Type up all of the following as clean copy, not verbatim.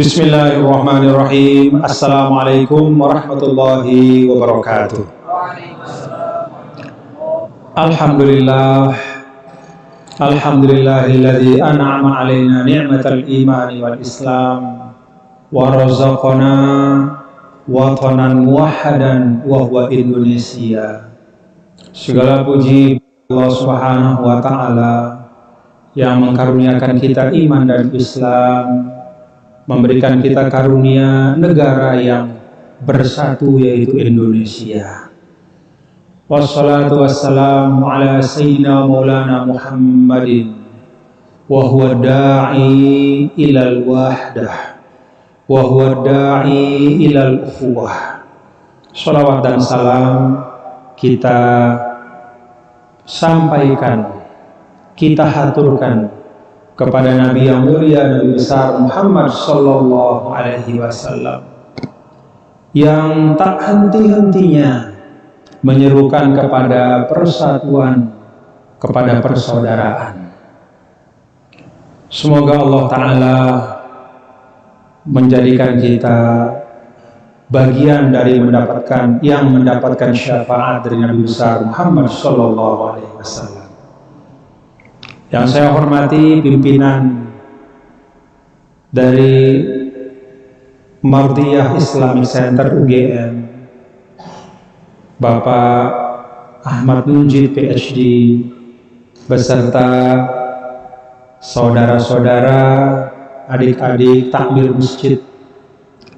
Bismillahirrahmanirrahim. Assalamualaikum warahmatullahi wabarakatuh. Alhamdulillah. Alhamdulillahilladzi an'ama alaina ni'matal imani wal islam wa razaqana watanan muwahhadan wa huwa Indonesia. Segala puji Allah Subhanahu wa taala yang mengkaruniakan kita iman dan Islam, memberikan kita karunia negara yang bersatu yaitu Indonesia. Wassalatu wassalamu ala sayyidina maulana Muhammadin wa huwa da'i ilal wahdah wa huwa da'i ilal ukhuwah. Shalawat dan salam kita sampaikan, kita haturkan kepada Nabi yang mulia, Nabi besar Muhammad sallallahu alaihi wasallam, yang tak henti-hentinya menyerukan kepada persatuan, kepada persaudaraan. Semoga Allah Ta'ala menjadikan kita bagian dari mendapatkan syafaat dari Nabi besar Muhammad sallallahu alaihi wasallam. Yang saya hormati pimpinan dari Mardiyah Islamic Center UGM, Bapak Ahmad Munjid PhD, beserta saudara-saudara, adik-adik takmir masjid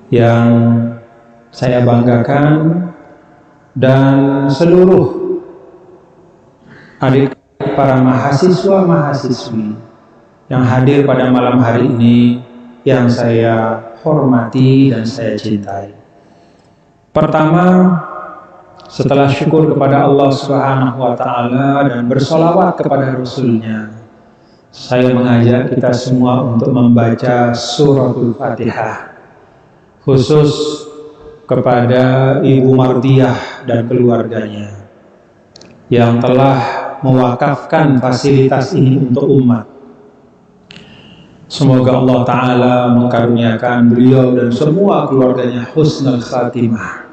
yang saya banggakan, dan seluruh adik para mahasiswa-mahasiswi yang hadir pada malam hari ini yang saya hormati dan saya cintai. Pertama, setelah syukur kepada Allah Subhanahu wa taala dan bersolawat kepada Rasulnya, saya mengajak kita semua untuk membaca suratul Fatihah, khusus kepada Ibu Mardiyah dan keluarganya yang telah mewakafkan fasilitas ini untuk umat. Semoga Allah Ta'ala mengkaruniakan beliau dan semua keluarganya husnul khatimah,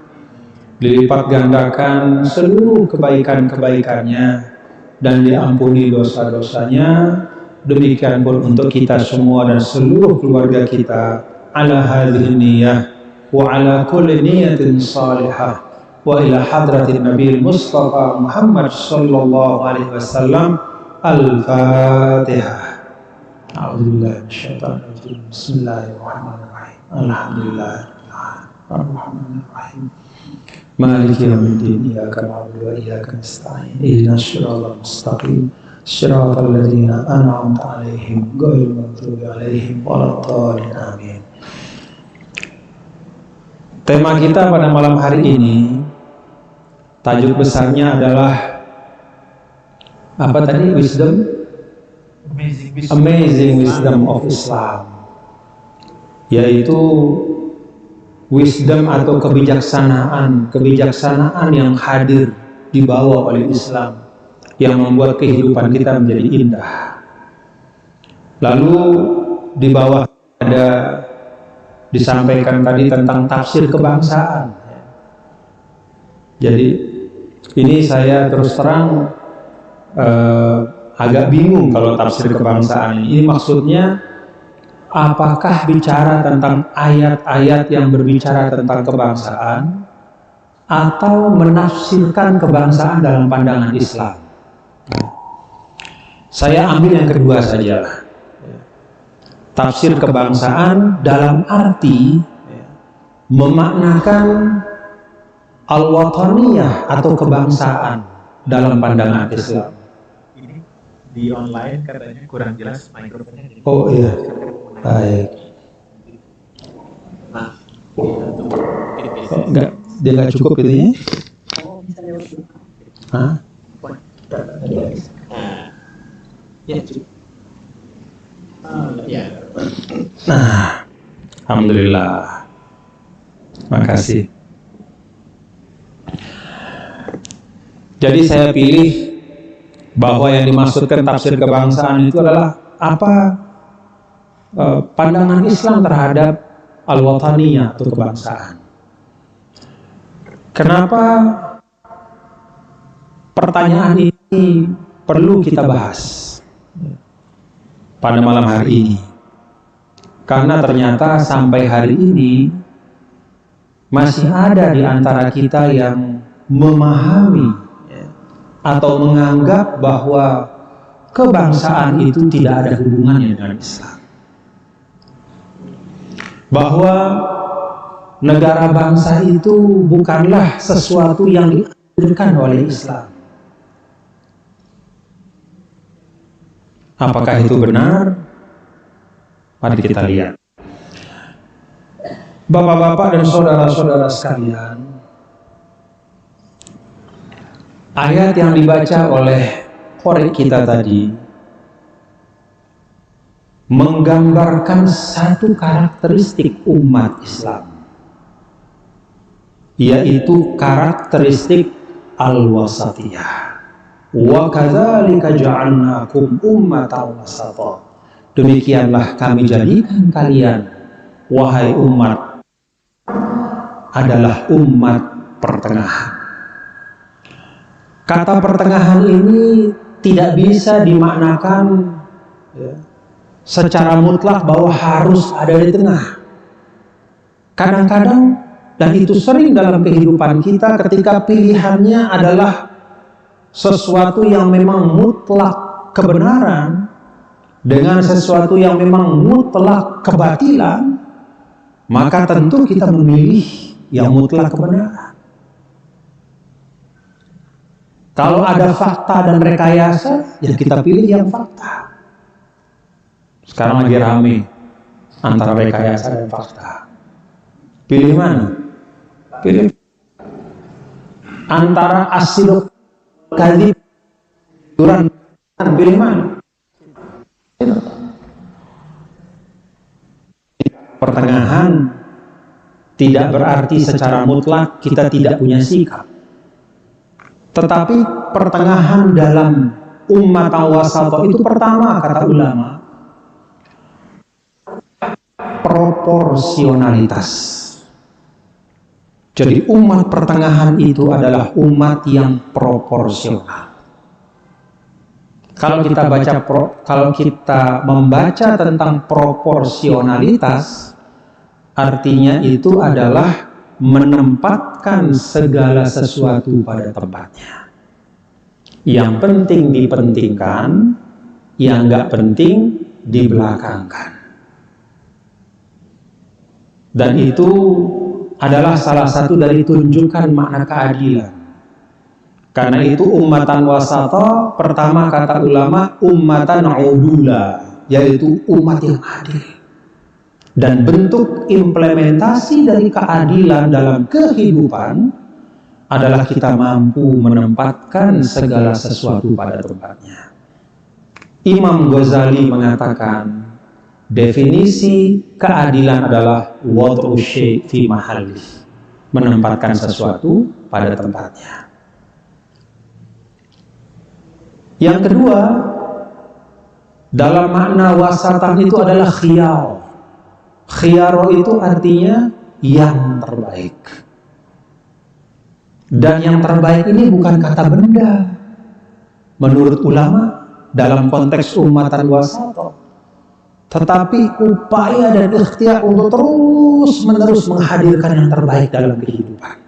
dilipat gandakan seluruh kebaikan-kebaikannya dan diampuni dosa-dosanya. Demikian pun untuk kita semua dan seluruh keluarga kita, ala hadhihi niyyah wa ala kulli niyatin salihah wa ila hadratin Nabi Mustafa Muhammad sallallahu alaihi wasallam. Al-Fatihah. A'udzubillahi minasyaitonir rajim. Bismillahirrahmanirrahim. Alhamdulillahirrahmanirrahim. Maliki yaumiddin. Iyyaka na'budu wa iyyaka nasta'in. Ihdinas siratal mustaqim. Siratal ladzina an'amta 'alaihim ghairil maghdubi 'alaihim waladdallin. Amin. Tema kita pada malam hari ini, tajuk besarnya adalah apa tadi? Amazing Wisdom of Islam, yaitu wisdom atau kebijaksanaan yang hadir dibawa oleh Islam yang membuat kehidupan kita menjadi indah. Lalu di bawah ada disampaikan tadi tentang tafsir kebangsaan. Jadi ini saya terus terang agak bingung kalau tafsir kebangsaan ini. Ini maksudnya apakah bicara tentang ayat-ayat yang berbicara tentang kebangsaan atau menafsirkan kebangsaan dalam pandangan Islam? Saya ambil yang kedua saja. Tafsir kebangsaan dalam arti memaknakan al-wataniyah atau kebangsaan dalam pandangan Islam. Ini di online katanya kurang jelas mikrofonnya. Oh iya, baik. Nah, Enggak, dia nggak cukup ini. Hah? Ya, cukup. Ya. Nah, alhamdulillah. Makasih. Jadi saya pilih bahwa yang dimaksudkan tafsir kebangsaan itu adalah apa pandangan Islam terhadap al-wataniyah atau kebangsaan. Kenapa pertanyaan ini perlu kita bahas pada malam hari ini? Karena ternyata sampai hari ini masih ada di antara kita yang memahami atau menganggap bahwa kebangsaan itu tidak ada hubungannya dengan Islam. Bahwa negara bangsa itu bukanlah sesuatu yang dianjurkan oleh Islam. Apakah itu benar? Mari kita lihat. Bapak-bapak dan saudara-saudara sekalian, ayat yang dibaca oleh korek kita tadi menggambarkan satu karakteristik umat Islam, yaitu karakteristik al-wasatiyah. Wa kadzalika ja'alnakum ummatan wasata. Demikianlah kami jadikan kalian, wahai umat, adalah umat pertengahan. Kata pertengahan ini tidak bisa dimaknakan secara mutlak bahwa harus ada di tengah. Kadang-kadang, dan itu sering dalam kehidupan kita, ketika pilihannya adalah sesuatu yang memang mutlak kebenaran dengan sesuatu yang memang mutlak kebatilan, maka tentu kita memilih yang mutlak kebenaran. Kalau ada fakta dan rekayasa, ya kita pilih yang fakta. Sekarang lagi rame antara rekayasa dan fakta. Pilih mana? Pilih antara asidok kadhib duran, pilih mana? Pertengahan tidak berarti secara mutlak kita tidak punya sikap. Tetapi pertengahan dalam umat wasata itu pertama, kata ulama, proporsionalitas. Jadi umat pertengahan itu adalah umat yang proporsional. Kalau kita membaca tentang proporsionalitas, artinya itu adalah menempatkan segala sesuatu pada tempatnya. Yang penting dipentingkan, yang nggak penting dibelakangkan. Dan itu adalah salah satu dari tunjukkan makna keadilan. Karena itu ummatan wasata, pertama kata ulama, ummatan udula, yaitu umat yang adil. Dan bentuk implementasi dari keadilan dalam kehidupan adalah kita mampu menempatkan segala sesuatu pada tempatnya. Imam Ghazali mengatakan, definisi keadilan adalah wad'u syai' fi mahalli, menempatkan sesuatu pada tempatnya. Yang kedua, dalam makna wasatan itu adalah khiyar. Khiyar itu artinya yang terbaik. Dan yang terbaik ini bukan kata benda. Menurut ulama, dalam konteks umatan wasata, tetapi upaya dan ikhtiar untuk terus-menerus menghadirkan yang terbaik dalam kehidupan.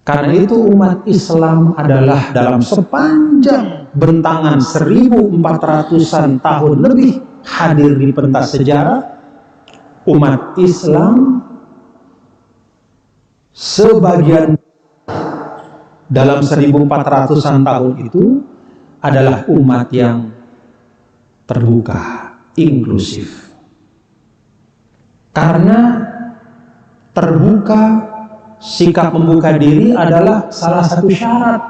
Karena itu umat Islam adalah dalam sepanjang bentangan 1400-an tahun lebih hadir di pentas sejarah, umat Islam sebagian dalam 1400-an tahun itu adalah umat yang terbuka, inklusif. Karena terbuka, sikap membuka diri adalah salah satu syarat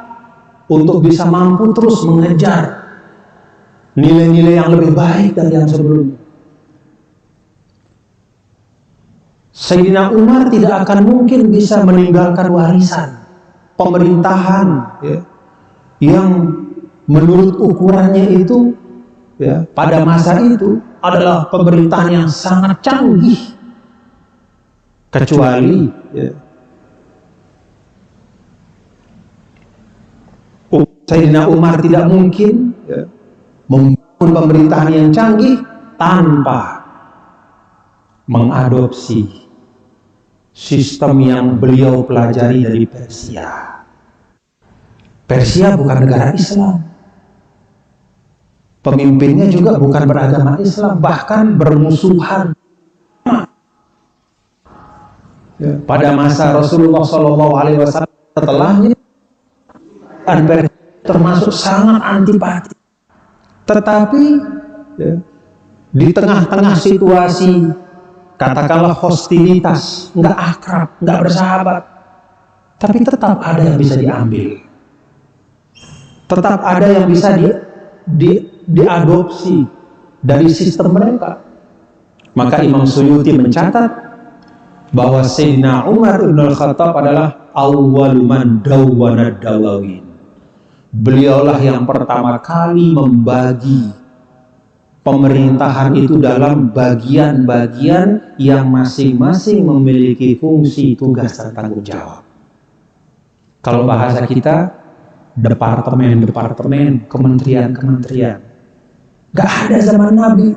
untuk bisa mampu terus mengejar nilai-nilai yang lebih baik dari yang sebelumnya. Sayyidina Umar tidak akan mungkin bisa meninggalkan warisan pemerintahan yang menurut ukurannya itu pada masa itu adalah pemerintahan yang sangat canggih, kecuali Sayyidina Umar tidak mungkin membangun pemerintahan yang canggih tanpa mengadopsi sistem yang beliau pelajari dari Persia. Persia bukan negara Islam, pemimpinnya juga bukan beragama Islam, bahkan bermusuhan. Pada masa Rasulullah SAW setelahnya, Persia termasuk sangat antipati. Tetapi di tengah-tengah situasi katakanlah hostilitas, nggak akrab, nggak bersahabat, tapi tetap ada yang bisa diambil, tetap ada yang bisa diadopsi dari sistem mereka. Maka Imam Suyuti mencatat bahwa Sayyidina Umar ibn al-Khattab adalah awwalu man dawwana dawawin. Beliaulah yang pertama kali membagi pemerintahan itu dalam bagian-bagian yang masing-masing memiliki fungsi, tugas, dan tanggung jawab. Kalau bahasa kita, departemen-departemen, kementerian-kementerian. Gak ada zaman Nabi,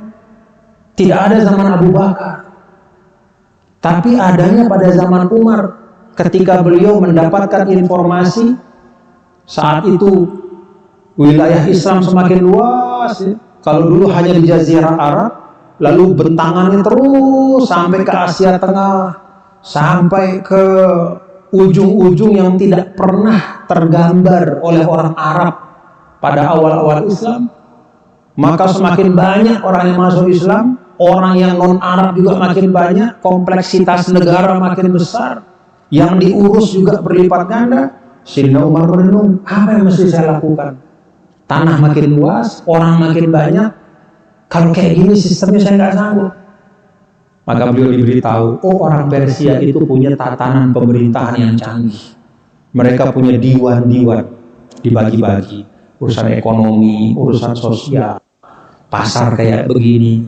tidak ada zaman Abu Bakar, tapi adanya pada zaman Umar ketika beliau mendapatkan informasi. Saat itu wilayah Islam semakin luas. Kalau dulu hanya di Jazirah Arab, lalu bentangannya terus sampai ke Asia Tengah, sampai ke ujung-ujung yang tidak pernah tergambar oleh orang Arab pada awal-awal Islam. Maka semakin banyak orang yang masuk Islam, orang yang non-Arab juga makin banyak, kompleksitas negara makin besar, yang diurus juga berlipat ganda. Sayyidina Umar merenung, apa yang mesti saya lakukan? Tanah makin luas, orang makin banyak. Kalau kayak gini sistemnya saya nggak sanggup. Maka beliau diberitahu, oh orang Persia itu punya tatanan pemerintahan yang canggih. Mereka punya diwan-diwan, dibagi-bagi. Urusan ekonomi, urusan sosial, pasar kayak begini.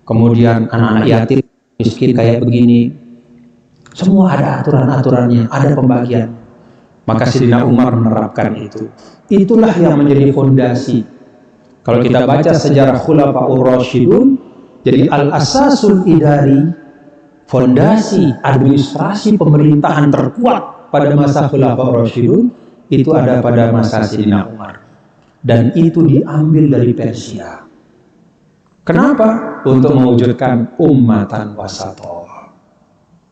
Kemudian anak-anak yatim, miskin kayak begini. Semua ada aturan-aturannya, ada pembagian. Maka Sayyidina Umar menerapkan itu. Itulah yang menjadi fondasi. Kalau kita baca sejarah Khulafaur Rasyidun, jadi al-asasul idari, fondasi administrasi pemerintahan terkuat pada masa Khulafaur Rasyidun itu ada pada masa Sayyidina Umar. Dan itu diambil dari Persia. Kenapa? Untuk mewujudkan ummatan wasatoh.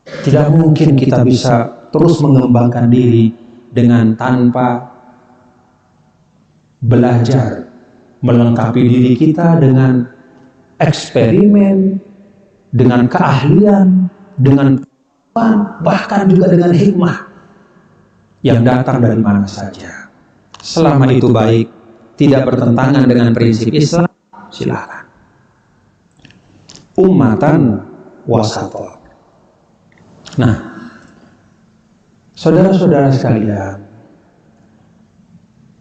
Tidak mungkin kita bisa terus mengembangkan diri dengan tanpa belajar melengkapi diri kita dengan eksperimen, dengan keahlian, dengan bahkan juga dengan hikmah yang datang dari mana saja. Selama itu baik, tidak bertentangan dengan prinsip Islam, silakan. Ummatan wasatoh. Nah, saudara-saudara sekalian,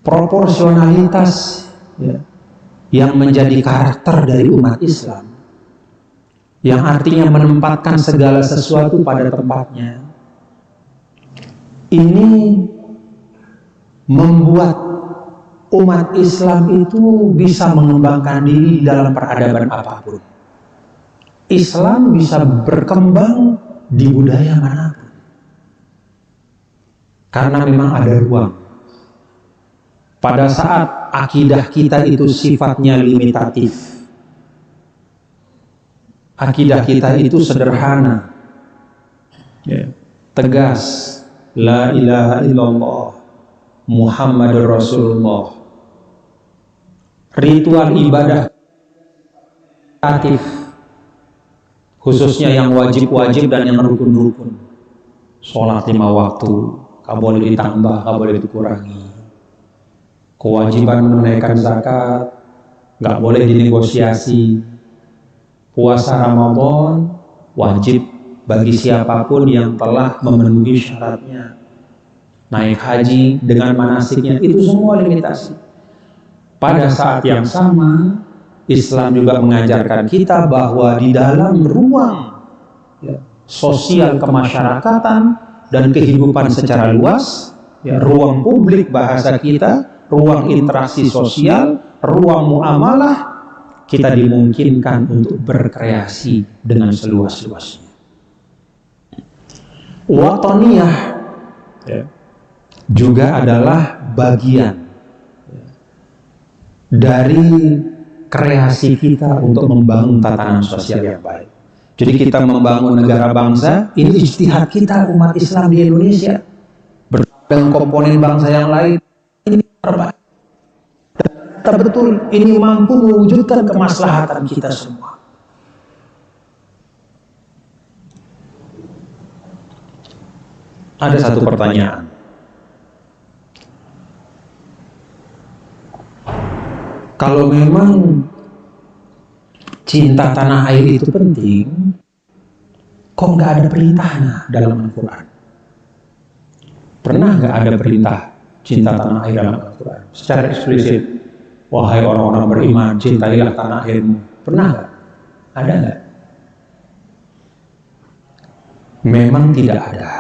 proporsionalitas yang menjadi karakter dari umat Islam, yang artinya menempatkan segala sesuatu pada tempatnya, ini membuat umat Islam itu bisa mengembangkan diri dalam peradaban apapun. Islam bisa berkembang di budaya manapun. Karena memang ada ruang. Pada saat akidah kita itu sifatnya limitatif, akidah kita itu sederhana, tegas, la ilaha illallah, Muhammadur Rasulullah. Ritual ibadah aktif, khususnya yang wajib-wajib dan yang rukun-rukun. Sholat 5 waktu, gak boleh ditambah, gak boleh dikurangi. Kewajiban menunaikan zakat, gak boleh dinegosiasi. Puasa Ramadan, wajib bagi siapapun yang telah memenuhi syaratnya. Naik haji dengan manasiknya, itu semua limitasi. Pada saat yang sama, Islam juga mengajarkan kita bahwa di dalam ruang sosial kemasyarakatan dan kehidupan secara luas, ya, ruang publik bahasa kita, ruang interaksi sosial, ruang muamalah, kita dimungkinkan untuk berkreasi dengan seluas-luasnya. Wataniyah juga adalah bagian dari kreasi kita untuk membangun tatanan sosial yang baik. Jadi kita membangun negara bangsa, ini ijtihad kita umat Islam di Indonesia. Dengan komponen bangsa yang lain, ini terbaik. Dan betul, ini mampu mewujudkan kemaslahatan kita semua. Ada satu pertanyaan. Kalau memang cinta tanah air itu penting, kok nggak ada perintahnya dalam Al-Quran? Pernah nggak ada perintah cinta tanah air dalam Al-Quran? Secara eksplisit, wahai orang-orang beriman, cintailah tanah airmu. Pernah nggak? Ada nggak? Memang tidak ada.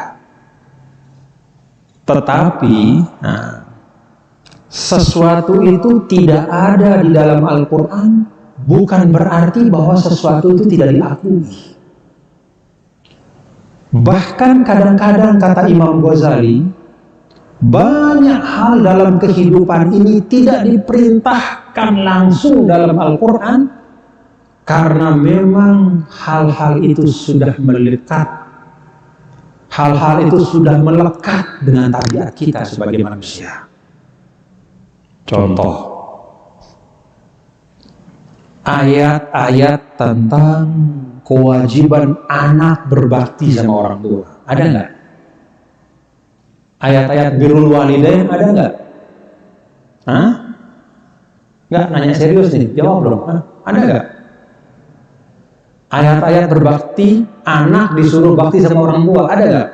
Tetapi, sesuatu itu tidak ada di dalam Al-Quran bukan berarti bahwa sesuatu itu tidak diakui. Bahkan kadang-kadang kata Imam Ghazali, banyak hal dalam kehidupan ini tidak diperintahkan langsung dalam Al-Quran karena memang hal-hal itu sudah melekat. Hal-hal itu sudah melekat dengan tabiat kita sebagai manusia. Contoh, ayat-ayat tentang kewajiban anak berbakti sama orang tua. Ada nggak? Ayat-ayat birrul walidain ada nggak? Hah? Nggak, nanya serius nih, jawab dong. Hah? Ada nggak? Ayat-ayat berbakti, anak disuruh bakti sama orang tua, ada nggak?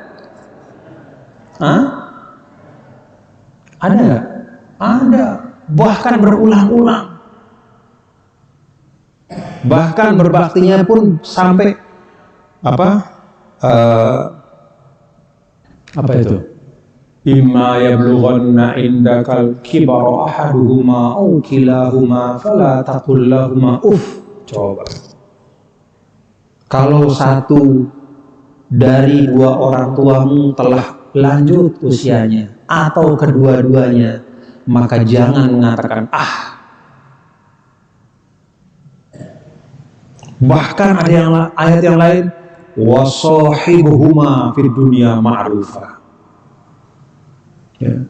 Hah? Ada nggak? Ada, bahkan berulang-ulang. Bahkan berbaktinya pun sampai apa itu? Imma yablughanna indakal kibara ahaduhuma aw kilahuma fala taqul lahumā uff. Coba. Kalau satu dari dua orang tuamu telah lanjut usianya atau kedua-duanya, maka jangan mengatakan ah. Bahkan ada ayat yang lain, wasahibuhuma fid dunya ma'rufa. Ya.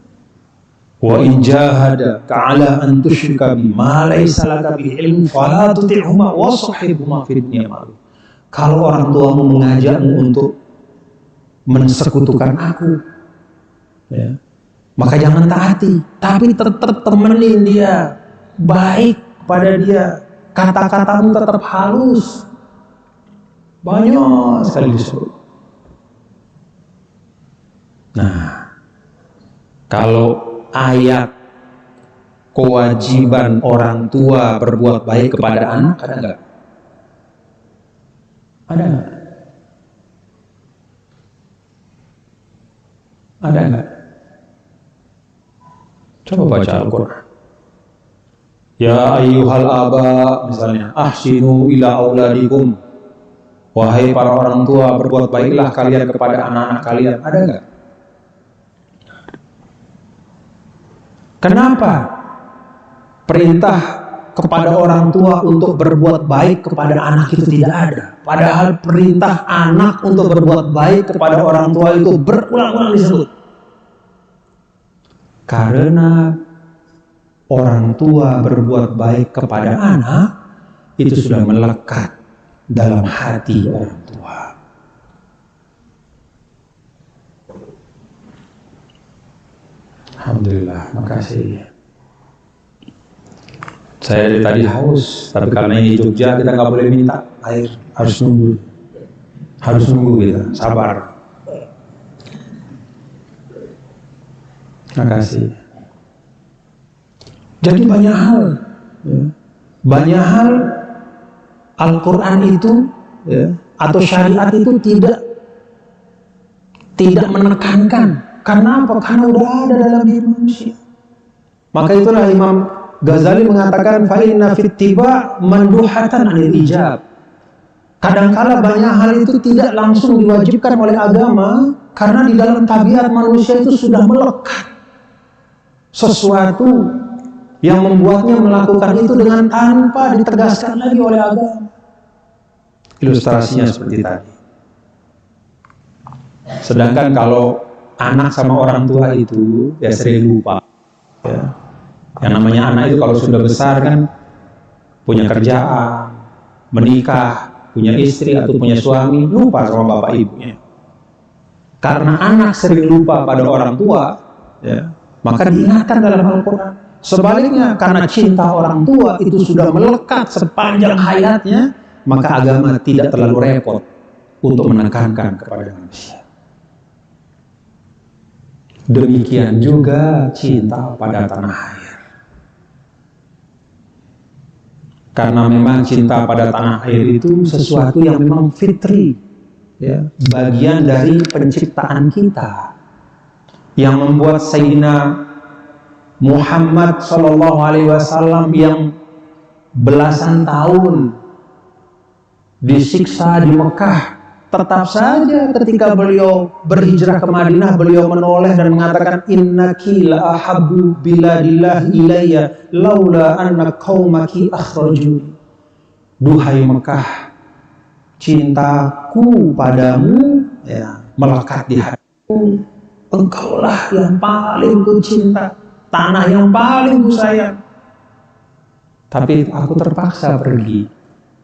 Wa in jahadaka 'ala an tusyrika bima laysa laka bihi ilm fala tuti'huma wasahibuhuma fid dunya ma'rufa. Kalau orang tuamu mengajakmu untuk mensekutukan aku, ya, maka jangan taati, tapi tetap temenin dia, baik pada dia, kata-katamu tetap halus. Banyak sekali disebut. Nah, kalau ayat kewajiban orang tua berbuat baik kepada anak, ada nggak? Ada nggak? Ada nggak? Coba baca Al-Quran. Ya ayyuhal aba, misalnya, ahsinu ila auladikum. Wahai para orang tua, berbuat baiklah kalian kepada anak-anak kalian. Ada nggak? Kenapa perintah kepada orang tua untuk berbuat baik kepada anak itu tidak ada? Padahal perintah anak untuk berbuat baik kepada orang tua itu berulang-ulang disebut. Karena orang tua berbuat baik kepada anak itu sudah melekat dalam hati orang tua. Alhamdulillah, makasih. Saya dari tadi haus, tapi karena ini Jogja kita nggak boleh minta air, harus nunggu kita, sabar. Makasih. Jadi banyak hal, ya. Banyak hal Al-Quran itu, ya, atau syariat itu tidak tidak menekankan. Karena apa? Karena udah ada dalam diri manusia. Maka itulah Imam Ghazali mengatakan fa inna fit tiba manduhatan anil ijab. Kadangkala banyak hal itu tidak langsung diwajibkan oleh agama karena di dalam tabiat manusia itu sudah melekat sesuatu yang membuatnya melakukan itu dengan tanpa ditegaskan lagi oleh agama. Ilustrasinya seperti tadi. Sedangkan kalau anak sama orang tua itu ya sering lupa. Ya. Yang namanya anak itu kalau sudah besar kan punya kerjaan, menikah, punya istri atau punya suami, lupa sama bapak ibunya. Karena anak sering lupa pada orang tua, ya, maka diingatkan dalam Al-Quran. Sebaliknya, karena cinta orang tua itu sudah melekat sepanjang hayatnya, maka agama tidak terlalu repot untuk menekankan kepada manusia. Demikian juga cinta pada tanah air. Karena memang cinta pada tanah air itu sesuatu yang memang fitri, ya, bagian dari penciptaan kita, yang membuat Sayyidina Muhammad SAW yang belasan tahun disiksa di Mekah, tetap saja ketika beliau berhijrah ke Madinah, beliau menoleh dan mengatakan innaki la ahabbu biladillahi ilayya laula anna qaumaki akhrajuni. Duhai Mekah, cintaku padamu ya melekat di hatiku. Engkaulah yang paling ku cinta, tanah yang paling ku sayang. Tapi aku terpaksa pergi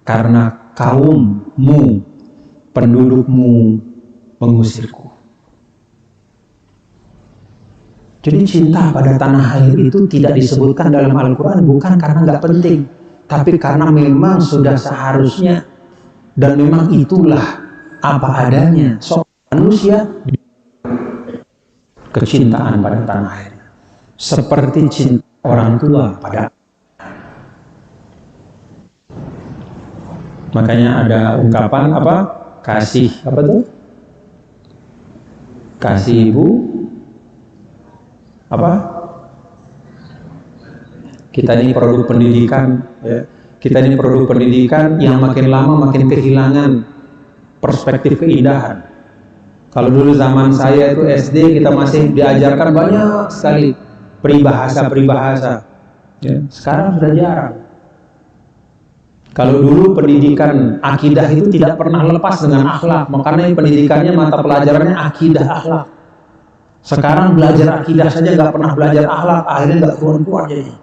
karena kaummu, pendudukmu mengusirku. Jadi cinta pada tanah air itu tidak disebutkan dalam Al-Quran bukan karena nggak penting, tapi karena memang sudah seharusnya dan memang itulah apa adanya manusia, kecintaan pada tanah air seperti cinta orang tua pada. Makanya ada ungkapan apa? Kasih apa tuh? Kasih ibu apa? Kita ini produk pendidikan, ya. Kita ini produk pendidikan yang makin lama makin kehilangan perspektif keindahan. Kalau dulu zaman saya itu SD kita masih diajarkan banyak sekali peribahasa, ya. Sekarang sudah jarang. Kalau dulu pendidikan akidah itu tidak pernah lepas dengan akhlak, makanya pendidikannya mata pelajarannya akidah akhlak. Sekarang belajar akidah saja nggak pernah belajar akhlak, akhirnya nggak keluar jadi.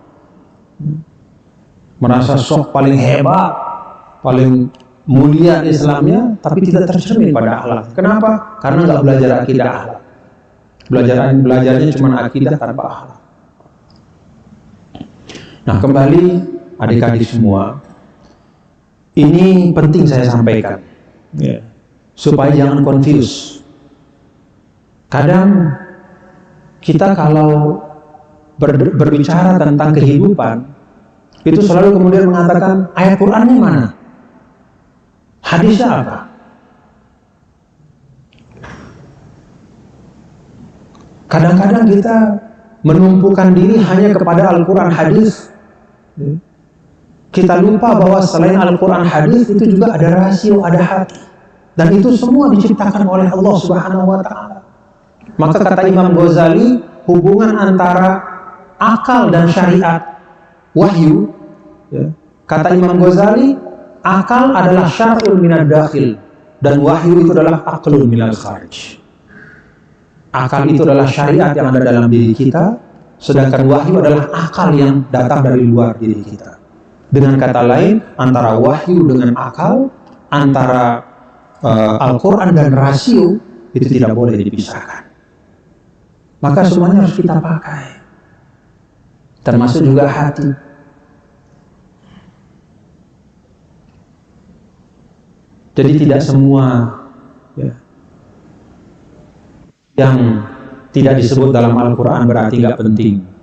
Merasa sok paling hebat, paling mulia Islamnya, tapi tidak tercermin pada akhlak. Kenapa? Karena nggak belajar akidah akhlak. Belajarnya cuma akidah tanpa akhlak. Nah kembali adik-adik semua. Ini penting saya sampaikan, ya, supaya jangan confuse. Kadang kita kalau berbicara tentang kehidupan, itu selalu kemudian mengatakan ayat Qurannya mana? Hadisnya apa? Kadang-kadang kita menumpukan diri hanya kepada Al-Quran hadis. Kita lupa bahwa selain Al-Quran hadis itu juga ada rasio, ada hati. Dan itu semua diciptakan oleh Allah Subhanahu wa Ta'ala. Maka kata Imam Ghazali, hubungan antara akal dan syariat wahyu, ya. Kata Imam Ghazali, akal adalah syar'un minad dakhil dan wahyu itu adalah aqlun minal kharij. Akal itu adalah syariat yang ada dalam diri kita, sedangkan wahyu adalah akal yang datang dari luar diri kita. Dengan kata lain, antara wahyu dengan akal, antara Al-Quran dan rasio, itu tidak boleh dipisahkan. Maka semuanya harus kita pakai. Termasuk juga hati. Jadi tidak semua, ya, yang tidak disebut dalam Al-Quran berarti nggak penting.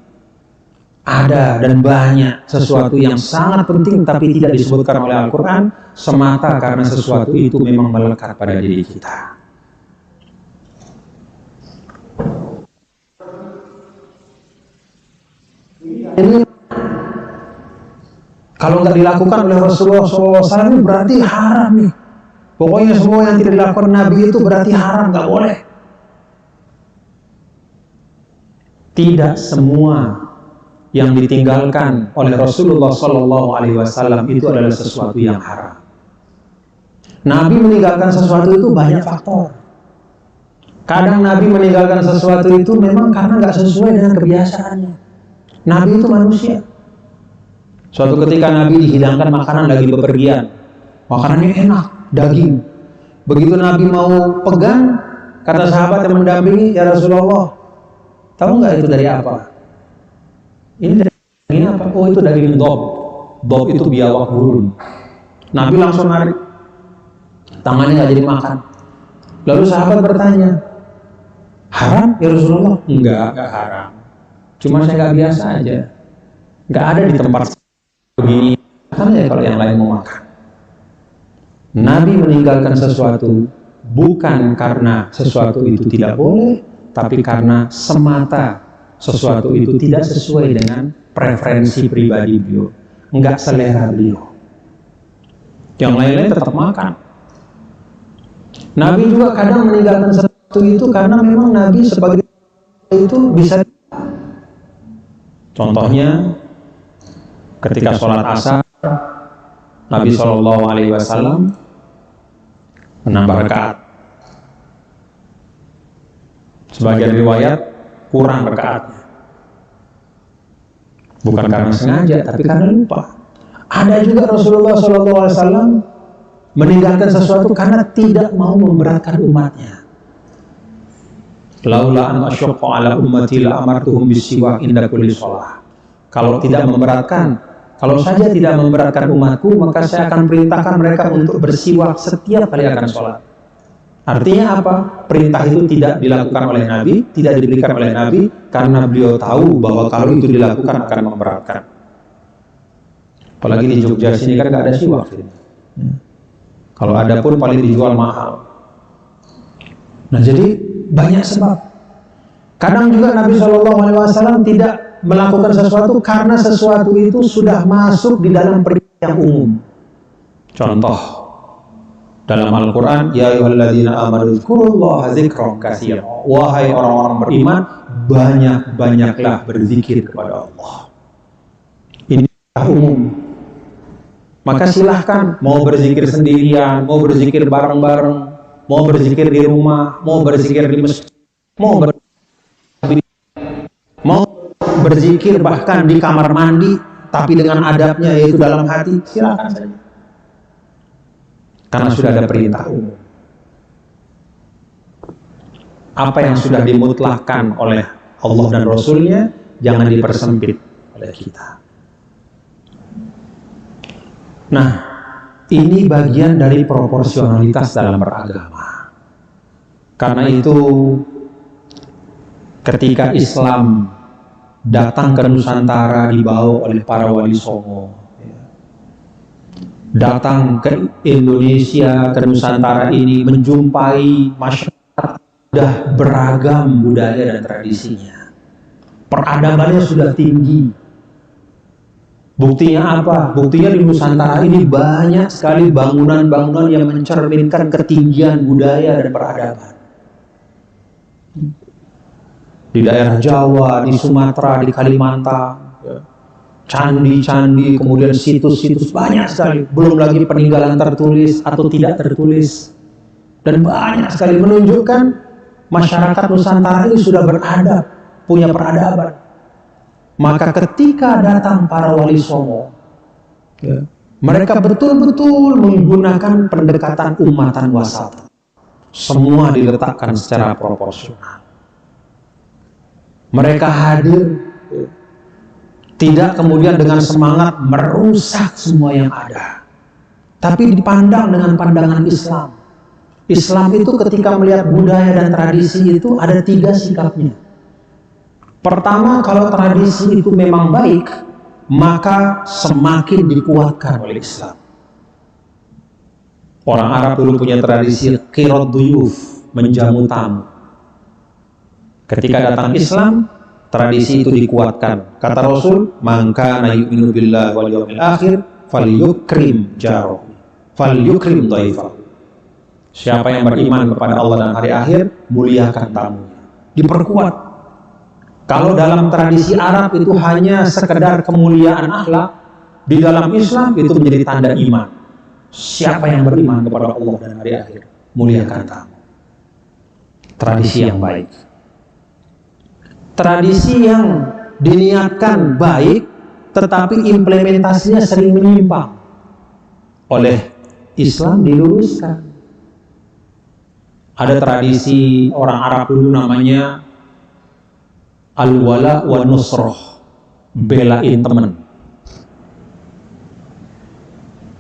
Ada dan banyak sesuatu yang sangat penting tapi tidak disebutkan oleh Al-Quran semata karena sesuatu itu memang melekat pada diri kita. Ini kalau nggak dilakukan oleh Rasulullah SAW ini berarti haram nih. Pokoknya semua yang tidak dilakukan Nabi itu berarti haram, nggak boleh. Tidak semua yang ditinggalkan oleh Rasulullah SAW itu adalah sesuatu yang haram. Nabi meninggalkan sesuatu itu banyak faktor. Kadang Nabi meninggalkan sesuatu itu memang karena nggak sesuai dengan kebiasaannya. Nabi itu manusia. Suatu ketika Nabi dihidangkan makanan lagi bepergian. Makanannya enak, daging. Begitu Nabi mau pegang, kata sahabat yang mendampingi, ya Rasulullah, tahu nggak itu dari apa? Ini dari apa? Oh, itu daging dob. Dob itu biawak gurun. Nabi langsung narik. Tangannya nggak jadi makan. Lalu sahabat bertanya, haram ya Rasulullah? Enggak haram. Cuma saya nggak biasa aja. Nggak ada di tempat begini. Kan ya kalau yang lain mau makan. Nabi meninggalkan sesuatu bukan karena sesuatu itu tidak boleh, tapi karena semata sesuatu itu tidak sesuai dengan preferensi pribadi beliau, enggak selera beliau. Yang lain-lain tetap makan. Nabi juga kadang meninggalkan sesuatu itu karena memang Nabi sebagai itu bisa. Contohnya ketika sholat asar, Nabi SAW menambah rakaat. Sebagian riwayat kurang rakaatnya. Bukan karena sengaja, tapi karena lupa. Ada juga Rasulullah SAW meninggalkan sesuatu karena tidak mau memberatkan umatnya. Laula an asyqa ala ummati la amartuhum bisiwak inda kulli shalah. Kalau tidak memberatkan, kalau saja tidak memberatkan umatku, maka saya akan perintahkan mereka untuk bersiwak setiap kali akan sholat. Artinya apa? Perintah itu tidak dilakukan oleh Nabi, tidak diberikan oleh Nabi, karena beliau tahu bahwa kalau itu dilakukan akan memberatkan. Apalagi di Jogja sini kan nggak ada siwak. Kalau ada pun paling dijual mahal. Nah jadi banyak sebab. Kadang juga Nabi SAW tidak melakukan sesuatu karena sesuatu itu sudah masuk di dalam perintah yang umum. Contoh dalam Al-Quran, ya ayyuhalladzina amanu dzkurullaha dzikran katsiran. Wahai orang-orang beriman, banyak-banyaklah berzikir kepada Allah. Ini umum. Maka silahkan mau berzikir sendirian, mau berzikir bareng-bareng, mau berzikir di rumah, mau berzikir di masjid, mau berzikir bahkan di kamar mandi, tapi dengan adabnya yaitu dalam hati, silakan saja. Karena sudah ada perintah umum. Apa yang sudah dimutlakkan oleh Allah dan Rasulnya, jangan dipersempit oleh kita. Nah, ini bagian dari proporsionalitas dalam beragama. Karena itu, ketika Islam datang ke Nusantara dibawa oleh para wali songo, datang ke Indonesia, ke Nusantara ini menjumpai masyarakat sudah beragam budaya dan tradisinya. Peradabannya sudah tinggi. Buktinya apa? Buktinya di Nusantara ini banyak sekali bangunan-bangunan yang mencerminkan ketinggian budaya dan peradaban. Di daerah Jawa, di Sumatera, di Kalimantan, candi-candi, kemudian situs-situs banyak sekali. Belum lagi peninggalan tertulis atau tidak tertulis. Dan banyak sekali menunjukkan masyarakat Nusantara ini sudah beradab, punya peradaban. Maka ketika datang para wali songo, mereka betul-betul menggunakan pendekatan umatan wasat. Semua diletakkan secara proporsional. Mereka hadir tidak kemudian dengan semangat merusak semua yang ada, tapi dipandang dengan pandangan Islam. Islam itu ketika melihat budaya dan tradisi itu ada 3 sikapnya. Pertama, kalau tradisi itu memang baik, maka semakin dikuatkan oleh Islam. Orang Arab dulu punya tradisi qirad duyuf, menjamu tamu. Ketika datang Islam, tradisi itu dikuatkan. Kata Rasul, "Man kana yu'minu billahi wal yawmil akhir falyukrim jarahu, falyukrim dhaifahu." Siapa yang beriman kepada Allah dan hari akhir, muliakan tamunya. Diperkuat. Kalau dalam tradisi Arab itu hanya sekedar kemuliaan akhlak, di dalam Islam itu menjadi tanda iman. Siapa yang beriman kepada Allah dan hari akhir, muliakan tamu. Tradisi yang baik. Tradisi yang diniatkan baik, tetapi implementasinya sering menyimpang. Oleh Islam diluruskan. Ada tradisi orang Arab dulu namanya al-wala wa nusroh, belain teman.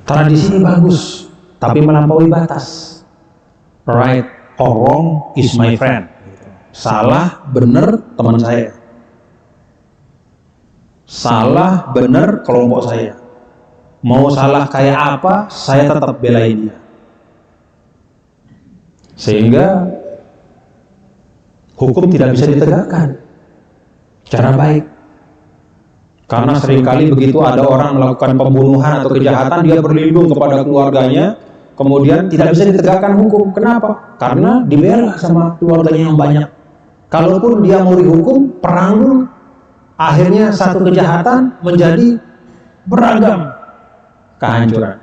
Tradisi ini bagus, tapi melampaui batas. Right or wrong is my friend. Salah, benar, teman saya. Salah, benar, kelompok saya. Mau salah kayak apa, saya tetap belain dia. Sehingga hukum tidak bisa ditegakkan secara baik. Karena seringkali begitu ada orang melakukan pembunuhan atau kejahatan, dia berlindung kepada keluarganya, kemudian tidak bisa ditegakkan hukum. Kenapa? Karena dibela sama keluarganya yang banyak. Kalaupun dia mau dihukum, perang dulu. Akhirnya satu kejahatan menjadi beragam kehancuran.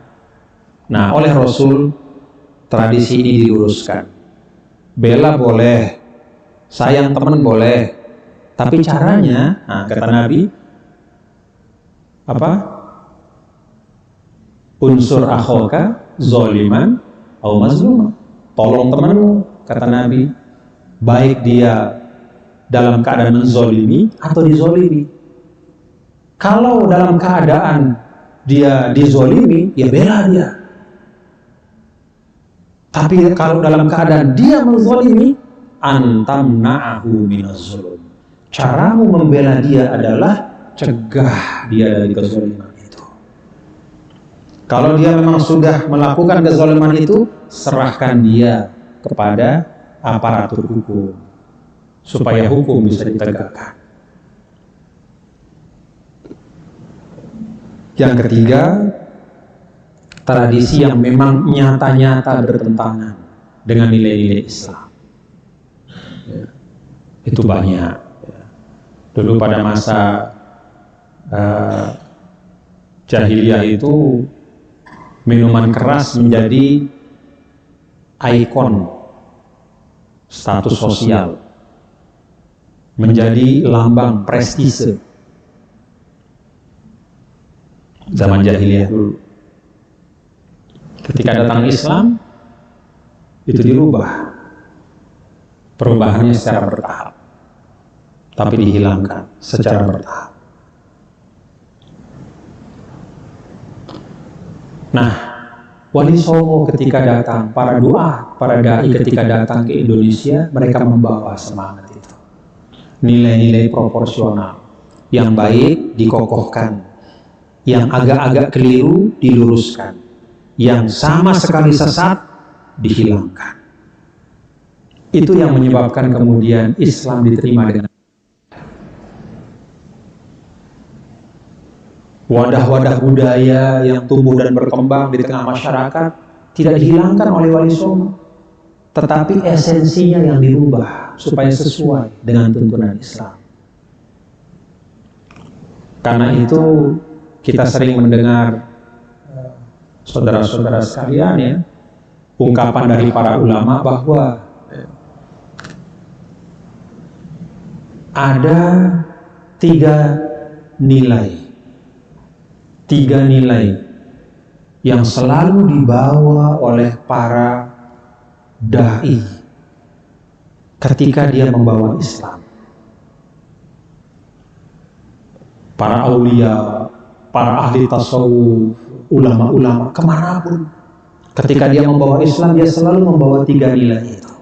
Nah, oleh Rasul, tradisi ini diluruskan. Bela boleh, sayang teman boleh, tapi caranya, nah, kata Nabi, apa? Unsur akhoka zoliman au mazluman. Tolong temanmu, kata Nabi, baik dia dalam keadaan menzolimi atau dizolimi. Kalau dalam keadaan dia dizolimi, ya bela dia. Tapi kalau dalam keadaan dia menzolimi, antamna'ahu minaz-zulm. Caramu membela dia adalah cegah dia dari kezaliman itu. Kalau dia memang sudah melakukan kezaliman itu, serahkan dia kepada aparatur hukum supaya hukum bisa ditegakkan. Yang ketiga, tradisi yang memang nyata-nyata bertentangan dengan nilai-nilai Islam. Ya, itu banyak. Ya. Dulu pada masa jahiliyah itu minuman keras menjadi ikon status sosial, menjadi lambang prestise zaman jahiliyah dulu. Ketika datang Islam, itu dirubah. Perubahannya secara bertahap, tapi dihilangkan secara bertahap. Nah, Wali Songo ketika datang, para doa, para dai ketika datang ke Indonesia, mereka membawa semangat itu. Nilai-nilai proporsional, yang baik dikokohkan, yang agak-agak keliru diluruskan, yang sama sekali sesat dihilangkan. Itu yang menyebabkan kemudian Islam diterima dengan wadah-wadah budaya yang tumbuh dan berkembang di tengah masyarakat tidak dihilangkan oleh Wali Songo, tetapi esensinya yang dirubah supaya sesuai dengan tuntunan Islam. Karena itu kita sering mendengar saudara-saudara sekalian ya, ungkapan dari para ulama bahwa ada tiga nilai yang selalu dibawa oleh para dai ketika dia membawa Islam. Para aulia, para ahli tasawuf, ulama-ulama, kemanapun, ketika dia membawa Islam, dia selalu membawa tiga nilai itu.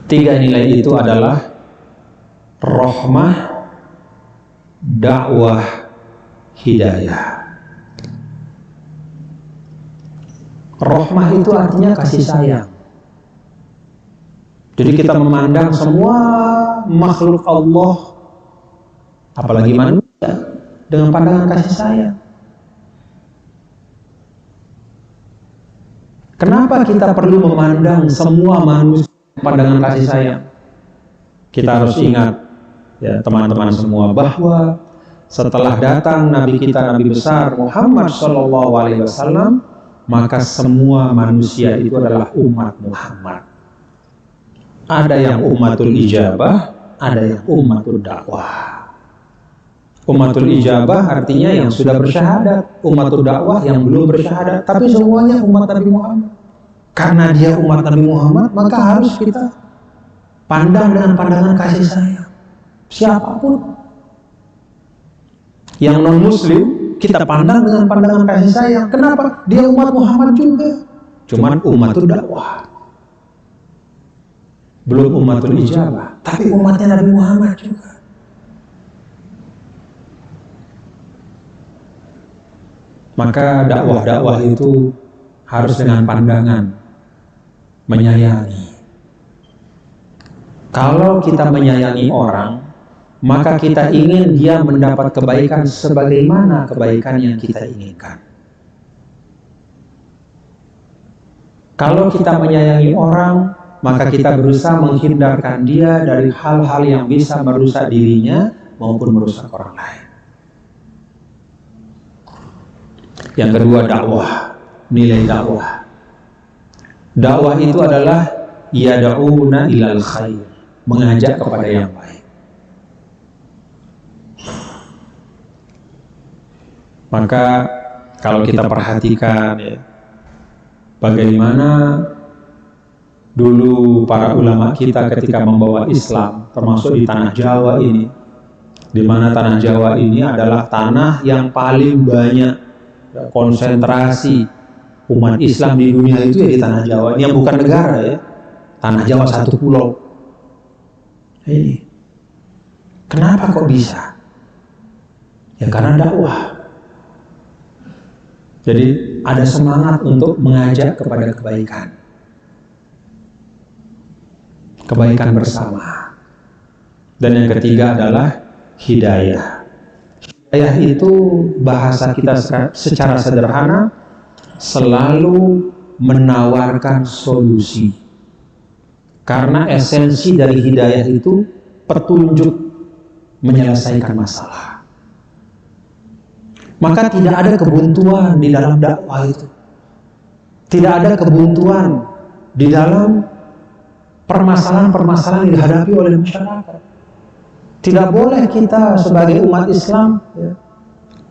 Tiga nilai itu adalah rahmah, dakwah, hidayah. Rahmah itu artinya kasih sayang. Jadi kita memandang semua makhluk Allah, apalagi manusia, dengan pandangan kasih sayang. Kenapa kita perlu memandang semua manusia dengan pandangan kasih sayang? Kita harus ingat, ya teman-teman semua, bahwa setelah datang Nabi kita, Nabi besar Muhammad SAW, maka semua manusia itu adalah umat Muhammad. Ada yang ummatul ijabah, ada yang ummatul dakwah. Ummatul ijabah artinya yang sudah bersyahadat, ummatul dakwah yang belum bersyahadat, tapi semuanya umat Nabi Muhammad. Karena dia umat Nabi Muhammad, maka harus kita pandang dengan pandangan kasih sayang. Siapapun yang non-muslim, kita pandang dengan pandangan kasih sayang. Kenapa? Dia umat Muhammad juga, cuman ummatul dakwah, belum ummatul ijabah, tapi umatnya Nabi Muhammad juga. Maka dakwah-dakwah itu harus dengan pandangan menyayangi. Kalau kita menyayangi orang, maka kita ingin dia mendapat kebaikan sebagaimana kebaikan yang kita inginkan. Kalau kita menyayangi orang, maka kita berusaha menghindarkan dia dari hal-hal yang bisa merusak dirinya maupun merusak orang lain. Yang kedua, dakwah, nilai dakwah. Dakwah itu adalah yad'una ilal khair, mengajak kepada yang baik. Maka kalau kita perhatikan, ya, bagaimana dulu para ulama kita ketika membawa Islam, termasuk di tanah Jawa ini, di mana tanah Jawa ini adalah tanah yang paling banyak konsentrasi umat Islam di dunia itu, ya di tanah Jawa. Ini yang bukan negara, ya, tanah Jawa satu pulau. Ini kenapa kok bisa? Ya karena dakwah. Jadi ada semangat untuk mengajak kepada kebaikan, kebaikan bersama. Dan yang ketiga adalah hidayah. Hidayah itu bahasa kita secara sederhana selalu menawarkan solusi. Karena esensi dari hidayah itu petunjuk menyelesaikan masalah. Maka tidak ada kebuntuan di dalam dakwah itu. Tidak ada kebuntuan di dalam permasalahan-permasalahan yang dihadapi oleh masyarakat. Tidak boleh kita sebagai umat Islam, ya,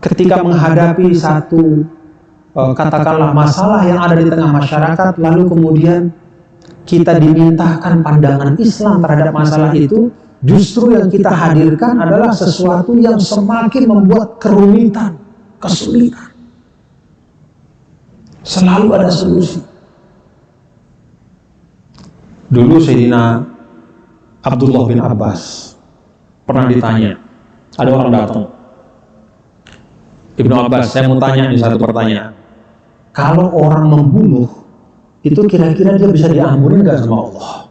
ketika menghadapi satu katakanlah masalah yang ada di tengah masyarakat, lalu kemudian kita dimintakan pandangan Islam terhadap masalah itu, justru yang kita hadirkan adalah sesuatu yang semakin membuat kerumitan, kesulitan. Selalu ada solusi. Dulu Sayyidina Abdullah bin Abbas pernah ditanya, ada orang datang, Ibnu Abbas, saya mau tanya nih satu pertanyaan. Kalau orang membunuh, itu kira-kira dia bisa diampuni nggak sama Allah?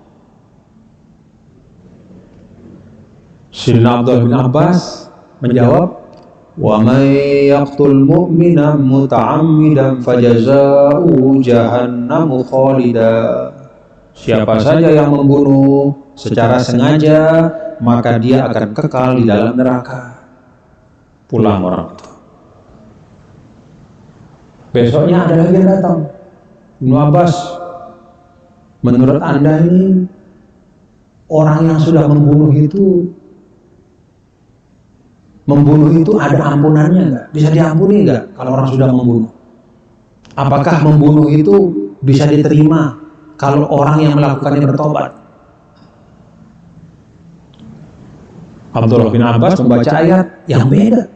Sayyidina Abdullah bin Abbas menjawab, wa may yaqtul mu'mina muta'ammidan fajaza'uhu jahannamu khalida. Siapa saja yang membunuh secara sengaja, maka dia akan kekal di dalam neraka. Pulang orang itu. Besoknya ada lagi yang datang. Ibnu Abbas, menurut Anda ini orang yang sudah membunuh itu ada ampunannya nggak? Bisa diampuni nggak kalau orang sudah membunuh? Apakah membunuh itu bisa diterima kalau orang yang melakukannya bertobat? Abdullah bin Abbas membaca ayat yang beda.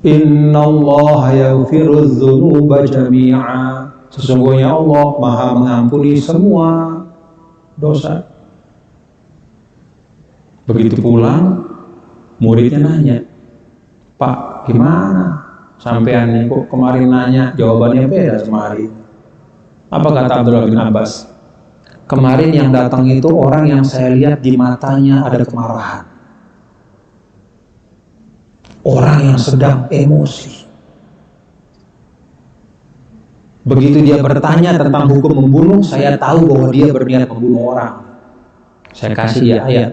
Innallaha yaghfiru dzunuba jami'a. Sesungguhnya Allah Maha mengampuni semua dosa. Begitu pulang, muridnya nanya, Pak, gimana? sampean ini kok kemarin nanya jawabannya beda sama hari ini. Apa kata Abdullah bin Abbas? Kemarin yang datang itu orang yang saya lihat di matanya ada kemarahan, orang yang sedang emosi. Begitu dia bertanya tentang hukum membunuh, saya tahu bahwa dia berniat membunuh orang. Saya kasih dia ayat,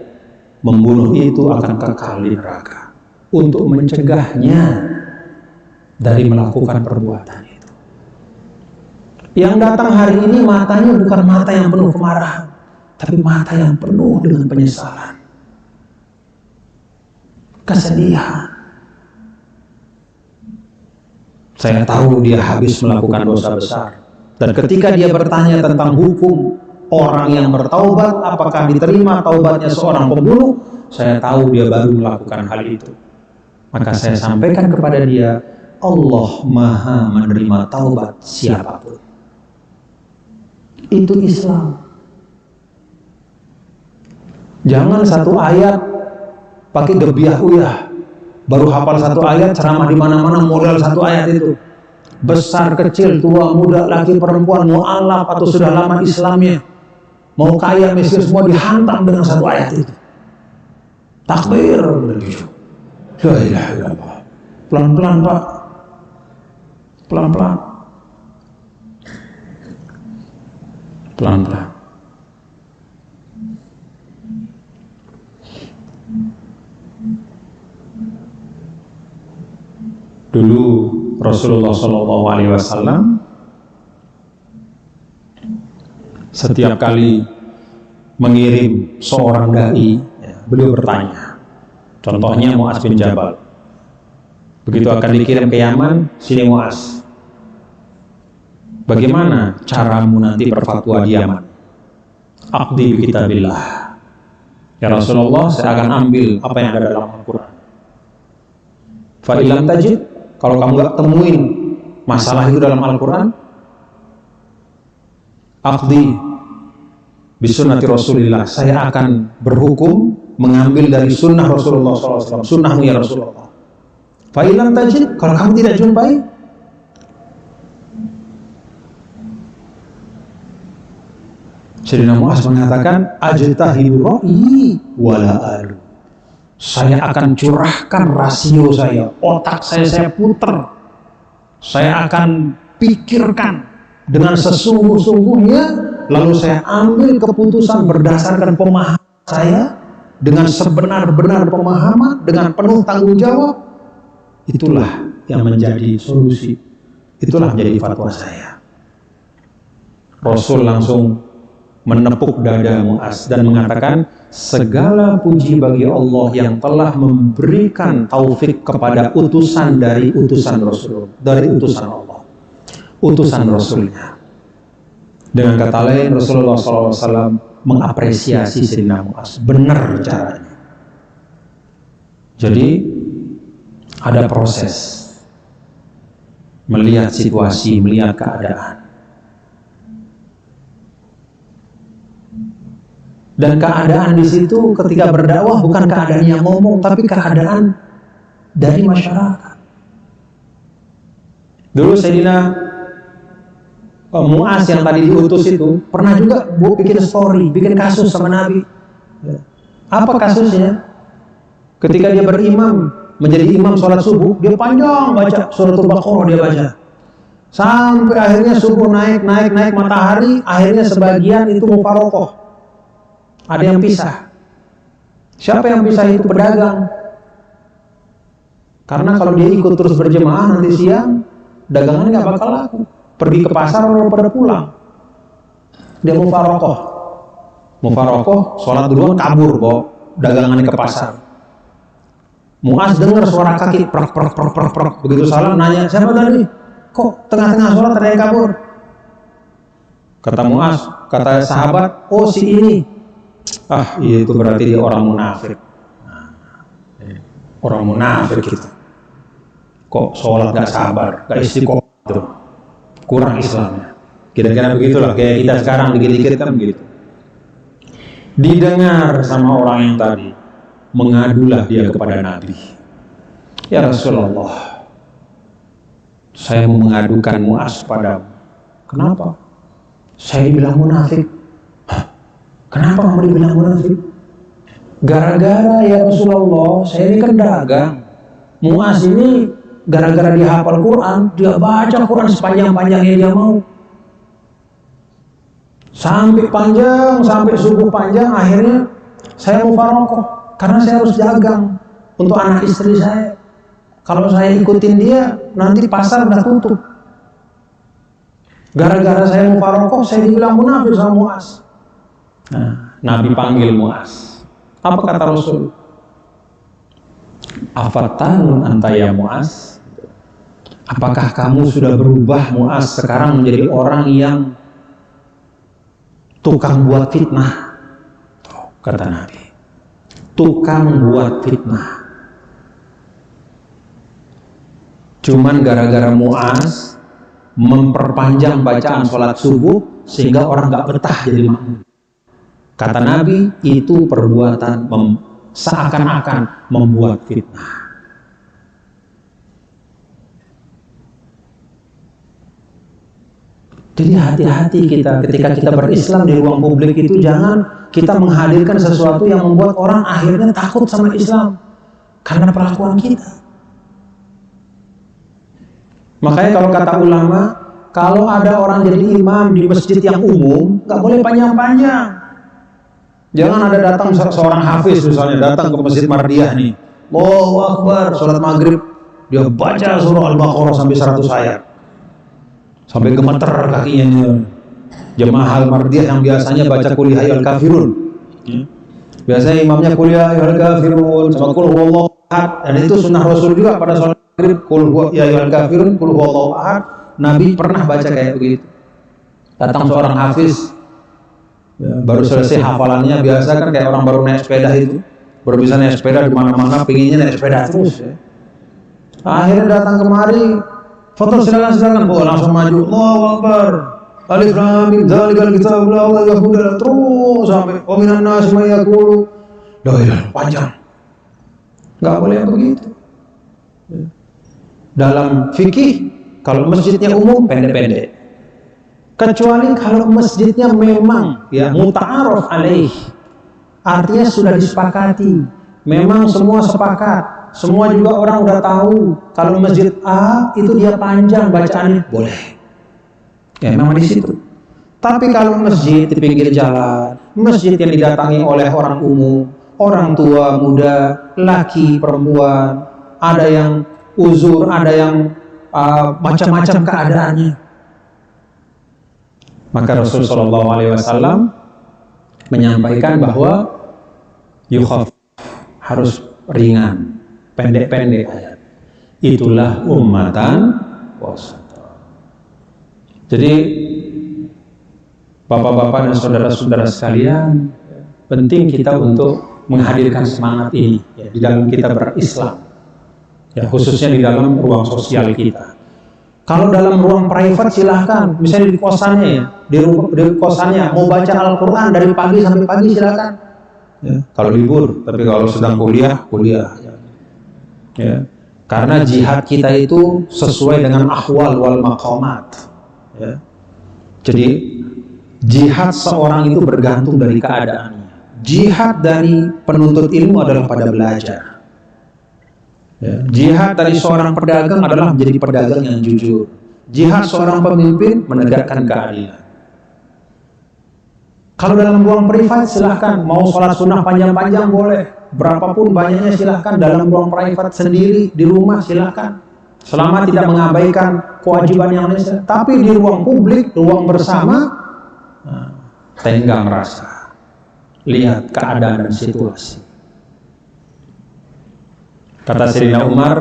membunuh itu akan kekal di neraka, untuk mencegahnya dari melakukan perbuatan itu. Yang datang hari ini matanya bukan mata yang penuh kemarahan, tapi mata yang penuh dengan penyesalan, kesedihan. Saya tahu dia habis melakukan dosa besar. Dan ketika dia bertanya tentang hukum orang yang bertaubat, apakah diterima taubatnya seorang pembunuh, saya tahu dia baru melakukan hal itu. Maka saya sampaikan kepada dia, Allah Maha menerima taubat siapapun. Itu Islam. Jangan satu ayat pakai gebiah uyah. Baru hafal satu ayat, ceramah di mana-mana modal satu ayat itu. Besar, kecil, tua, muda, laki, perempuan, mu'alaf atau sudah lama Islamnya, mau kaya, miskin, semua dihantam dengan satu ayat itu. Takbir. La ilaha illallah. Pelan-pelan, Pak. Pelan-pelan. Pelan-pelan. Dulu Rasulullah SAW setiap kali mengirim seorang dai, beliau bertanya. Contohnya Mu'az bin Jabal. Begitu akan dikirim ke Yaman, sini Mu'az, bagaimana caramu nanti berfatwa di Yaman? Aqdi bi kitabillah. Ya Rasulullah, saya akan ambil apa yang ada dalam Al-Quran. Fa illam tajid, kalau kamu gak temuin masalah itu dalam Al-Quran, aqdi bisunnati Rasulillah, saya akan berhukum mengambil dari sunnah Rasulullah SAW, sunnahmu ya Rasulullah. Fa illam tajid, kalau kamu tidak jumpai, Sayyidina Mu'az mengatakan, ajtahidu ra'i wala alu, saya akan curahkan rasio saya, otak saya puter, saya akan pikirkan dengan sesungguh-sungguhnya, lalu saya ambil keputusan berdasarkan pemahaman saya, dengan sebenar-benar pemahaman, dengan penuh tanggung jawab. Itulah yang menjadi solusi, itulah menjadi fatwa saya. Rasul langsung menepuk dada Mu'az dan mengatakan, segala puji bagi Allah yang telah memberikan taufik kepada utusan dari utusan Rasul, dari utusan Allah, utusan Rasulnya. Dengan kata lain, Rasulullah SAW mengapresiasi Sayyidina Mu'az, benar caranya. Jadi ada proses, melihat situasi, melihat keadaan. Dan keadaan di situ ketika berdakwah bukan keadaan yang ngomong, tapi keadaan dari masyarakat. Dulu Sayyidina Mu'az yang tadi diutus itu pernah juga bikin story, bikin kasus sama Nabi. Apa kasusnya? Ketika dia berimam, menjadi imam sholat subuh, dia panjang baca suratul Baqarah, dia baca sampai akhirnya subuh naik matahari, akhirnya sebagian itu mufarokoh. Ada yang pisah. Siapa yang pisah itu? Pedagang. Karena kalau dia ikut terus berjemaah, nanti siang dagangannya nggak bakal laku. Pergi ke pasar lalu pada pulang. Dia mufarokoh. Mufarokoh, sholat duluan, kabur bawa dagangannya ke pasar. Mu'az dengar suara kaki prok. Begitu salam nanya, siapa tadi? Kok tengah-tengah sholat ada yang kabur? Kata Mu'az, kata sahabat, oh si ini. Ah, iya, itu berarti dia orang munafik. Orang munafik gitu. Kok sholat gak sabar, gak istiqomah itu, kurang Islamnya. Kira-kira begitulah, kayak kita sekarang dikit-dikit kan begitu. Didengar sama orang yang tadi, mengadulah dia kepada Nabi. Ya Rasulullah, saya mau mengadukan Mu'az padamu. Kenapa? Saya dibilang munafik. Hah? Kenapa kamu dibilang munafik? Gara-gara ya Rasulullah, saya ini kan dagang. Mu'az ini gara-gara dia hafal Quran, dia baca Quran sepanjang-panjangnya dia mau. Sampai panjang, sampai subuh panjang, akhirnya saya mufarokoh. Karena saya harus dagang untuk anak istri saya. Kalau saya ikutin dia, nanti pasar udah tutup. Gara-gara saya mufarokoh, saya dibilang munafik sama Mu'az. Nah, Nabi panggil Mu'az. Apa kata Rasul? Afatanun anta ya Mu'az? Apakah kamu sudah berubah Mu'az sekarang menjadi orang yang tukang buat fitnah? Kata Nabi, tukang buat fitnah. Cuman gara-gara Mu'az memperpanjang bacaan sholat subuh sehingga orang gak betah jadi makmum. Kata Nabi, itu perbuatan seakan-akan membuat fitnah. Jadi hati-hati kita ketika kita berislam di ruang publik itu, jangan kita menghadirkan sesuatu yang membuat orang akhirnya takut sama Islam karena perlakuan kita. Makanya kalau kata ulama, kalau ada orang jadi imam di masjid yang umum, nggak boleh panjang-panjang. Jangan ada datang seorang hafiz misalnya, datang ke masjid Mardiyah nih, Allahu Akbar, sholat maghrib, dia baca surah Al-Baqarah sampai 100 ayat. Sampai gemeter kakinya. Jemaah Al-Mardiyah yang biasanya baca qul ya ayyuhal kafirun. Biasanya imamnya qul ya ayyuhal kafirun sama qul huwallahu ahad, dan itu sunnah Rasul juga pada sholat maghrib, qul ya ayyuhal kafirun qul huwallahu ahad. Nabi pernah baca kayak begitu. Datang seorang hafiz, baru selesai hafalannya, biasa kan kayak orang baru naik sepeda itu, baru bisa naik sepeda di mana-mana, pinginnya naik sepeda terus ya. Akhirnya datang kemari, foto silakan, oh langsung maju, Allahu Akbar, alif lam mim dzalikal kitabul la raiba fihi, terus sampai wa minan nas may yaqulu, panjang. Enggak boleh begitu. Dalam fikih, kalau masjidnya umum pendek-pendek. Kecuali kalau masjidnya memang ya muta'aruf alaih, artinya sudah disepakati, memang semua sepakat, semua juga orang udah tahu kalau masjid A itu dia panjang bacaannya, boleh ya memang di situ. Tapi kalau masjid di pinggir jalan, masjid yang didatangi oleh orang umum, orang tua, muda, laki, perempuan, ada yang uzur, ada yang macam-macam keadaannya, maka Rasulullah SAW menyampaikan bahwa yukhaf, harus ringan, pendek-pendek ayat. Itulah ummatan wasata. Jadi bapak-bapak dan saudara-saudara sekalian, penting kita untuk menghadirkan semangat ini ya, di dalam kita berislam, ya, khususnya di dalam ruang sosial kita. Kalau dalam ruang private silahkan, misalnya di kosannya ya, di kosannya mau baca Al-Quran dari pagi sampai pagi silahkan. Ya, kalau libur, tapi kalau sedang kuliah. Ya, karena jihad kita itu sesuai dengan ahwal wal maqamat. Ya. Jadi jihad seorang itu bergantung dari keadaannya. Jihad dari penuntut ilmu adalah pada belajar. Ya. Jihad dari seorang pedagang adalah menjadi pedagang yang jujur. Jihad seorang pemimpin menegakkan keadilan. Kalau dalam ruang privat silahkan, mau sholat sunnah panjang-panjang boleh, berapapun banyaknya silahkan. Dalam ruang privat sendiri di rumah silahkan, selama tidak mengabaikan kewajiban yang lain. Tapi di ruang publik, ruang bersama, tenggang rasa, lihat keadaan dan situasi. Kata Sayyidina Umar,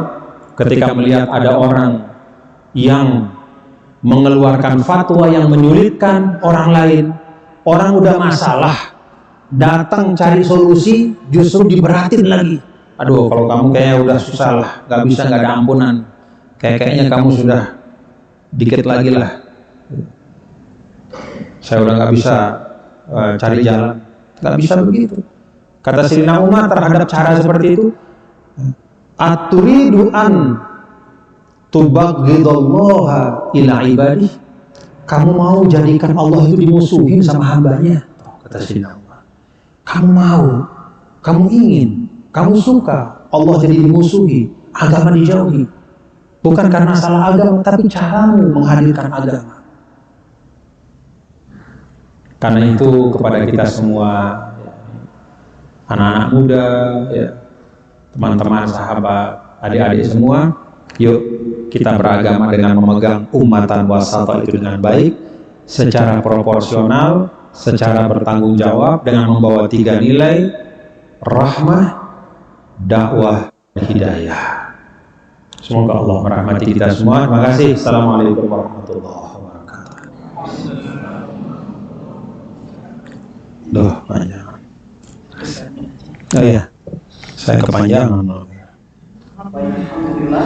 ketika melihat ada orang yang mengeluarkan fatwa yang menyulitkan orang lain, orang udah masalah, datang cari solusi, justru diberatin lagi. Aduh, kalau kamu kayaknya udah susah lah, gak bisa, gak ada ampunan. Kayaknya kamu sudah dikit lagi lah. Saya udah gak bisa cari jalan. Gak bisa begitu. Kata Sayyidina Umar terhadap cara seperti itu, aturidu an tubaghidallaha ila ibadih, kamu mau jadikan Allah itu dimusuhin sama hambanya? Kata Sayyidina Umar. Kamu mau, kamu ingin, kamu suka Allah jadi dimusuhi, agama dijauhi. Bukan karena salah agama, tapi caramu menghadirkan agama. Karena itu kepada kita semua, anak-anak muda, ya, teman-teman, sahabat, adik-adik semua, yuk kita beragama dengan memegang ummatan wasata itu dengan baik, secara proporsional, secara bertanggung jawab, dengan membawa 3 nilai: rahmah, dakwah, dan hidayah. Semoga Allah merahmati kita semua. Terima kasih. Assalamualaikum warahmatullahi wabarakatuh. Duh, panjang. Oh iya, saya kepanjangan. Alhamdulillah,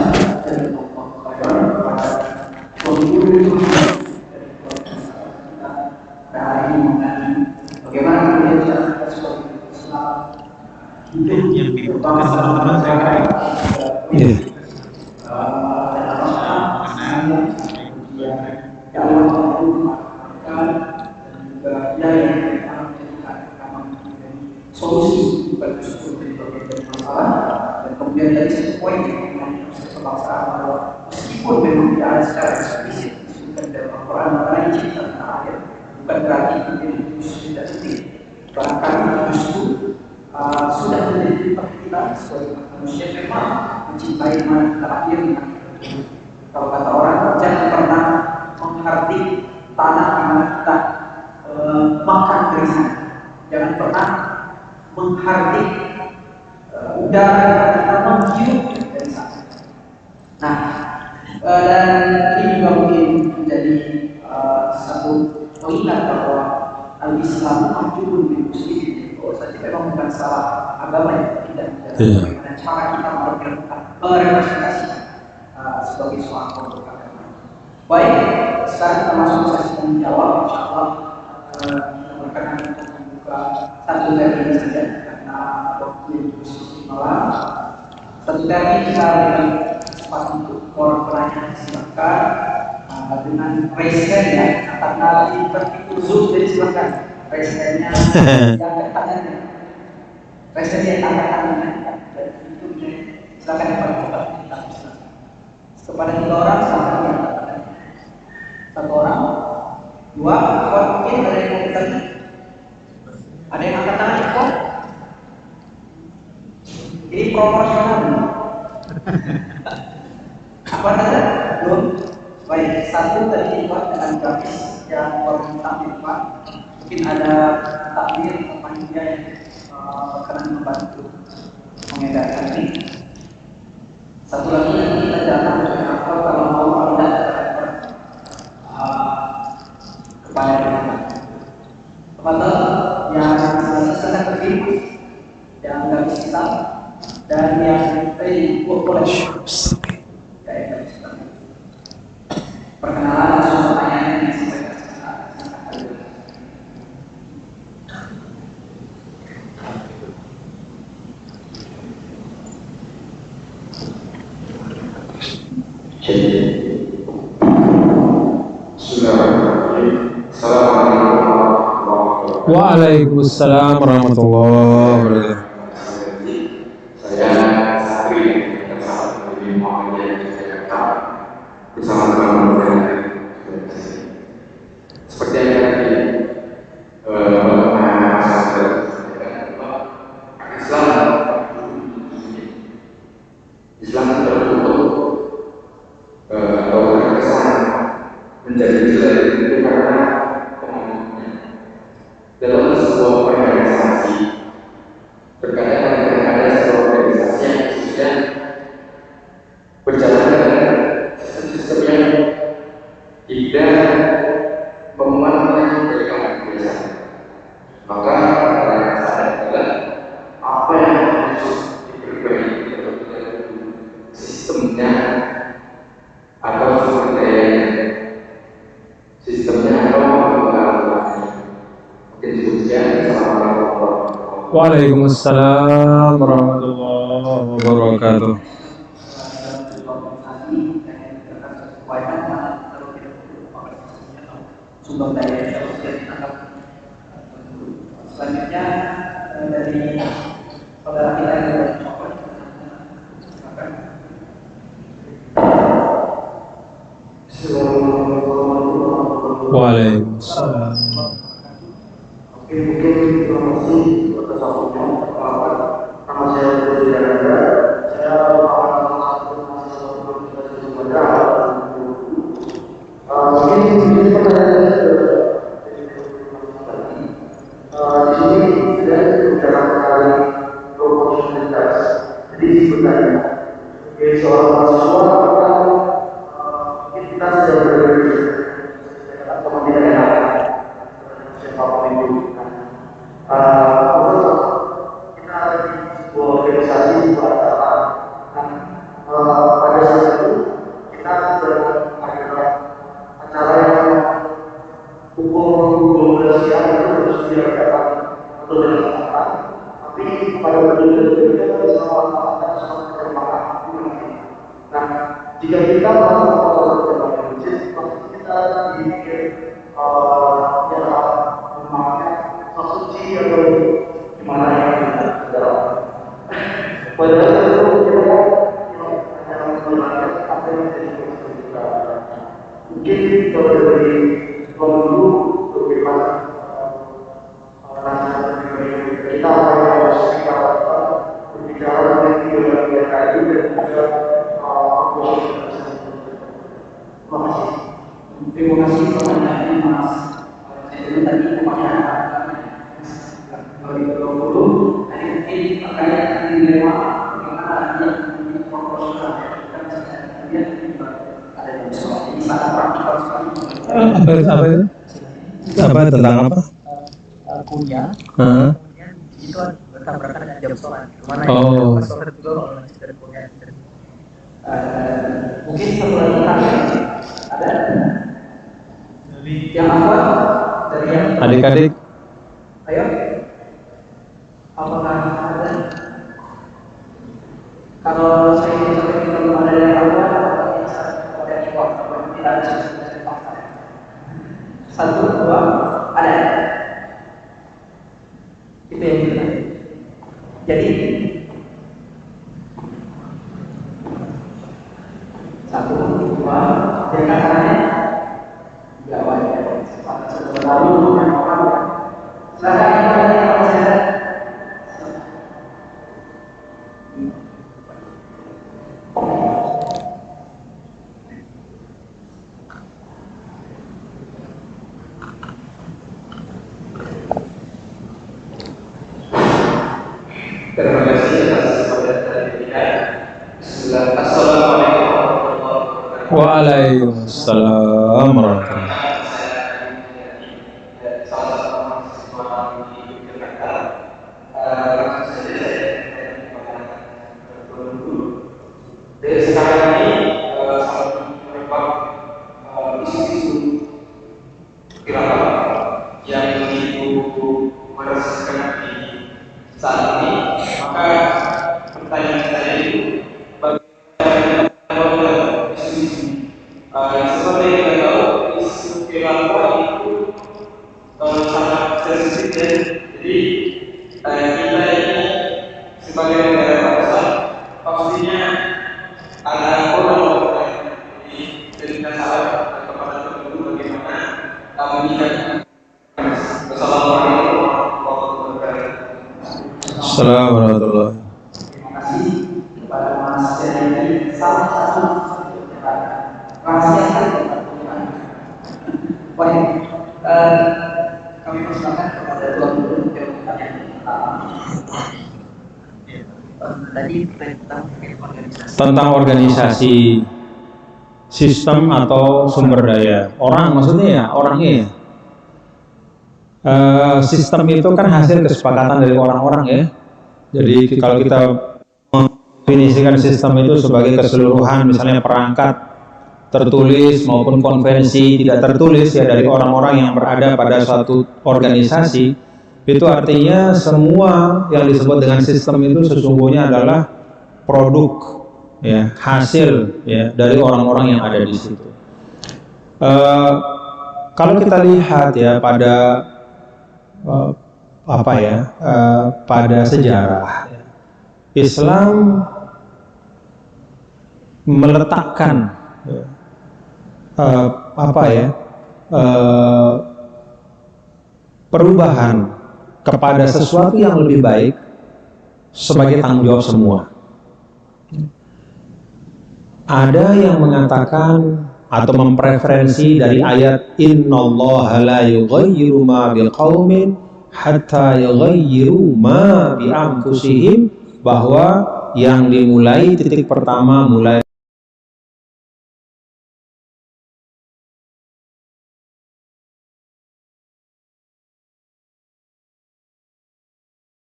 bagaimana kemudian cara sebagai Islam hidup yang diutamakan teman-teman saya kira solusi bagi berbagai masalah. Dan kemudian dari satu poin yang kebangsaan bahwa meskipun memang tidak ada secara eksplisit disebutkan dalam Al-Quran mengenai cinta tanah air, bukan berarti itu tidak sedih. Bahkan justru sudah menjadi perintah kita sebagai manusia memang mencintai tanah air. Kalau kata orang, jangan pernah menghardik tanah di mana kita makan dari sana. Jangan pernah menghardik udara yang kita menghirup dari sana. Nah, dan ini juga mungkin menjadi satu pengingat bahwa al-Islam majibun bil muslimin. Bahwa saja memang bukan salah agama yang tidak, bagaimana cara kita merepresentasi sebagai seorang produk agama. Baik, sekarang kita masuk sesi menjawab. Insyaallah kita berkenan untuk membuka satu tema saja karena waktu yang diskusi malam. Satu tema kita berikan kesempatan untuk orang penanya, silakan dengan raise hand ya, karena seperti Zoom, jadi silakan raise hand-nya yang angkat tangannya, raise hand yang angkat tangannya, dan itu silakan dipercepat kita. Kepada 3 orang silakan diangkat tangannya. 1 orang, 2, mungkin ada yang mau bertanya? Ada yang angkat tangan kok? Ini proporsional. Apa ada? Belum. Baik, 1 tadi dibuat dengan grafis yang warna hitam di depan. Mungkin ada takbir panitia yang berkenan membantu mengedarkan ini. 1 lagi yang kita datang dengan apa kalau mau anda kepada kita. Kepada yang sedang berdiri, yang garis hitam, dan yang boleh perkenalan langsung pertanyaan yang disampaikan. Waalaikumsalam warahmatullahi wabarakatuh. Saya Satri yang saat ini mau menjadi Jakarta bersama teman-teman. Seperti yang tadi Islam terbentuk atau terkesan menjadi jelek itu karena dalam sebuah organisasi terkadang ada sebuah organisasi yang sudah berjalan dengan sistem yang tidak memanfaatkan dari kebiasaan. Maka saya adalah apa yang harus diperbaiki sistemnya atau sumber dayanya, sistemnya atau pengalamannya. Waalaikumsalam warahmatullahi wabarakatuh. sumber daya yang harus ditangkap. Selanjutnya dari saudara kita yang dari Coklat, silakan. Waalaikumsalam. Mungkin terima kasih atas waktunya. Nama saya Budi Jaranda. Saya merupakan salah satu mahasiswa Universitas Sumedang. Mungkin ini pertanyaan saya di sini saya bicara mengenai proporsionalitas. Jadi sebenarnya sebagai seorang mahasiswa kita sudah berbeda atau tidak enak siapapun itu. Kita ada di sebuah organisasi, sebuah acara. Pada saat itu kita sudah ada acara yang pukul 12 siang itu harus diadakan atau dilaksanakan. Tapi pada waktu itu kita sama terjemahan. Nah, jika kita melakukan proses terjemahan masjid, pasti kita dibikin suci atau gimana yang kita padahal itu kita hanya menggunakan apa yang menjadi kita. Mungkin kalau dari dulu bagaimana kita apa yang harus kita lakukan berbicara dengan ideologi kayu dan juga terima kasih. Terima kasih pertanyaannya Mas. Saya tadi pertanyaan 2020 tadi mungkin terkait dilema bagaimana dia proporsional dan kemudian ada yang soal ini sangat praktikal sekali. Apa tentang apa? Kuliah. Kemudian itu bertabrakan dengan jam sholat. Mana yang sholat itu dan kuliah. Mungkin satu lagi ada yang apa dari yang Adik-adik. Ayo. Apakah ada? Kalau saya ingin kita belum ada yang apa, ada yang jawab, tidak ada satu, dua, ada. Itu yang kita. Jadi satu, dua, dari katanya tidak wajib. Lalu yang orang silakan yang saya. Terima kasih atas perhatian kita. Assalamualaikum warahmatullahi wabarakatuh. Waalaikumsalam warahmatullahi. Sekarang ini isu-isu viral yang begitu meresahkan di saat ini, maka pertanyaan saya itu bagaimana isu-isu seperti yang kita tahu, isu viral itu sangat sensitif. Jadi kita ini sebagai negara bangsa pastinya ada orang di kita salah kepada tertentu bagaimana kami menyikapi. Wassalamualaikum warahmatullahi wabarakatuh. Assalamualaikum warahmatullahi. Terima kasih kepada Mas Jadi salah satu rahasia baik, kami persilakan kepada Tuan Guru yang pertanyaan pertama. Tadi Tentang organisasi, sistem atau sumber daya orang, maksudnya ya orangnya ya. Sistem itu kan hasil kesepakatan dari orang-orang ya. Jadi kalau kita mendefinisikan sistem itu sebagai keseluruhan, misalnya perangkat tertulis maupun konvensi tidak tertulis ya dari orang-orang yang berada pada suatu organisasi, itu artinya semua yang disebut dengan sistem itu sesungguhnya adalah produk ya, hasil ya dari orang-orang yang ada di situ. Kalau kita lihat ya pada pada sejarah, Islam meletakkan perubahan kepada sesuatu yang lebih baik sebagai tanggung jawab semua. Ada yang mengatakan atau mempreferensi dari ayat innallaha la yughayyiru ma biqaumin hatta yughayyiru ma bi anfusihim, bahwa yang dimulai titik pertama mulai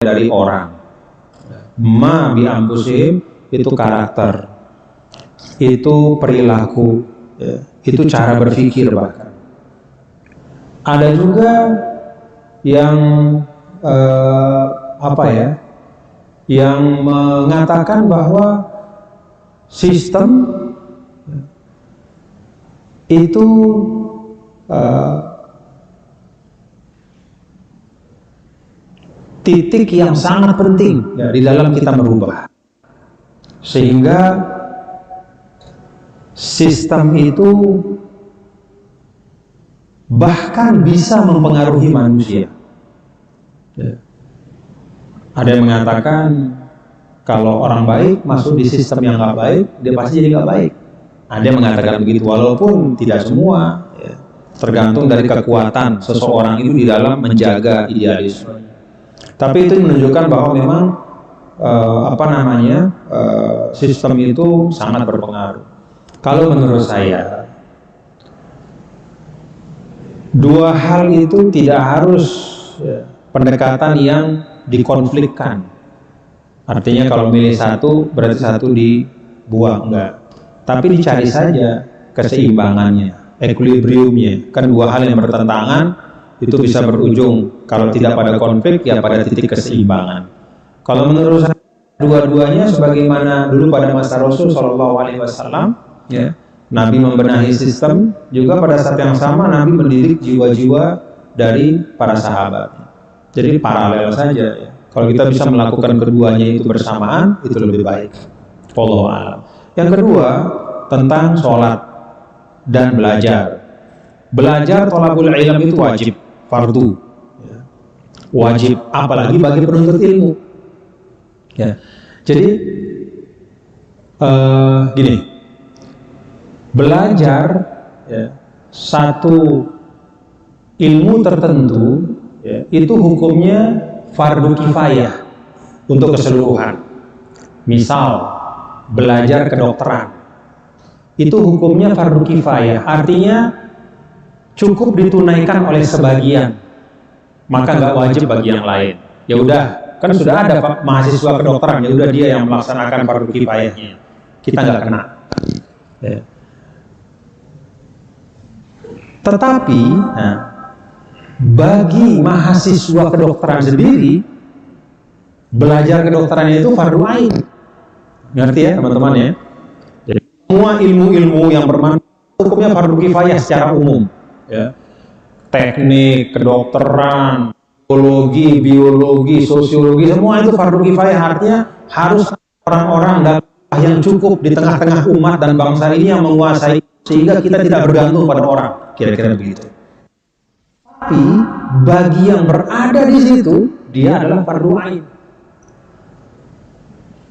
dari orang. Ma bi anfusihim itu karakter, itu perilaku, ya, itu cara berpikir bahkan. Ada juga yang yang mengatakan bahwa sistem itu titik yang sangat penting ya, di dalam kita merubah, sehingga sistem itu bahkan bisa mempengaruhi manusia. Ya. Ada yang mengatakan kalau orang baik masuk di sistem yang nggak baik, dia pasti jadi nggak baik. Ada yang mengatakan begitu, walaupun tidak semua, ya, tergantung dari kekuatan seseorang itu di dalam menjaga idealisme. Tapi itu menunjukkan bahwa memang sistem itu sangat berpengaruh. Kalau menurut saya, dua hal itu tidak harus pendekatan yang dikonflikkan. Artinya kalau milih satu berarti satu dibuang, enggak. Tapi dicari saja keseimbangannya, equilibriumnya. Kan dua hal yang bertentangan itu bisa berujung kalau tidak pada konflik ya pada titik keseimbangan. Kalau menurut saya dua-duanya sebagaimana dulu pada masa Rasul Shallallahu Alaihi Wasallam, ya, Nabi membenahi sistem, juga pada saat yang sama Nabi mendidik jiwa-jiwa dari para sahabat. Jadi paralel saja. Ya. Kalau kita bisa melakukan keduanya itu bersamaan, itu lebih baik. Wallahu a'lam. Yang kedua tentang sholat dan belajar. Belajar thalabul ilm itu wajib, fardu, ya. Wajib, apalagi bagi penuntut ilmu. Ya. Jadi gini. Belajar ya, satu ilmu tertentu ya, itu hukumnya fardu kifayah untuk keseluruhan. Misal belajar kedokteran itu hukumnya fardu kifayah, artinya cukup ditunaikan oleh sebagian, maka nggak wajib bagi yang lain. Ya udah, kan sudah ada Pak mahasiswa kedokteran, ya udah dia yang melaksanakan fardu kifayahnya, kita nggak kena. Ya. Tetapi bagi mahasiswa kedokteran sendiri, belajar kedokteran itu fardu ain. Ngerti ya teman-teman ya? Jadi semua ilmu-ilmu yang bermanfaat hukumnya fardu kifayah secara umum. Ya. Teknik, kedokteran, biologi, sosiologi, semua itu fardu kifayah. Artinya harus orang-orang yang cukup di tengah-tengah umat dan bangsa ini yang menguasai, sehingga kita tidak bergantung pada orang. Kira-kira begitu. Tapi bagi yang berada di situ, dia adalah fardu ain.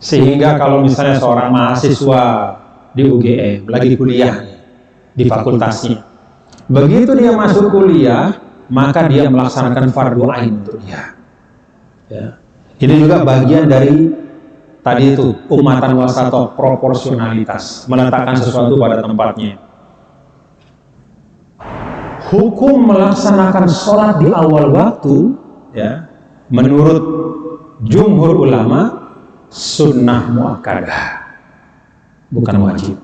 Sehingga kalau misalnya seorang mahasiswa di UGM lagi kuliah di fakultasnya, begitu dia masuk kuliah, maka dia melaksanakan fardu ain untuk dia. Ya. Ini juga bagian dari tadi itu umatan wasatoh, proporsionalitas, meletakkan sesuatu pada tempatnya. Hukum melaksanakan sholat di awal waktu, ya, menurut jumhur ulama sunnah muakkadah, bukan wajib.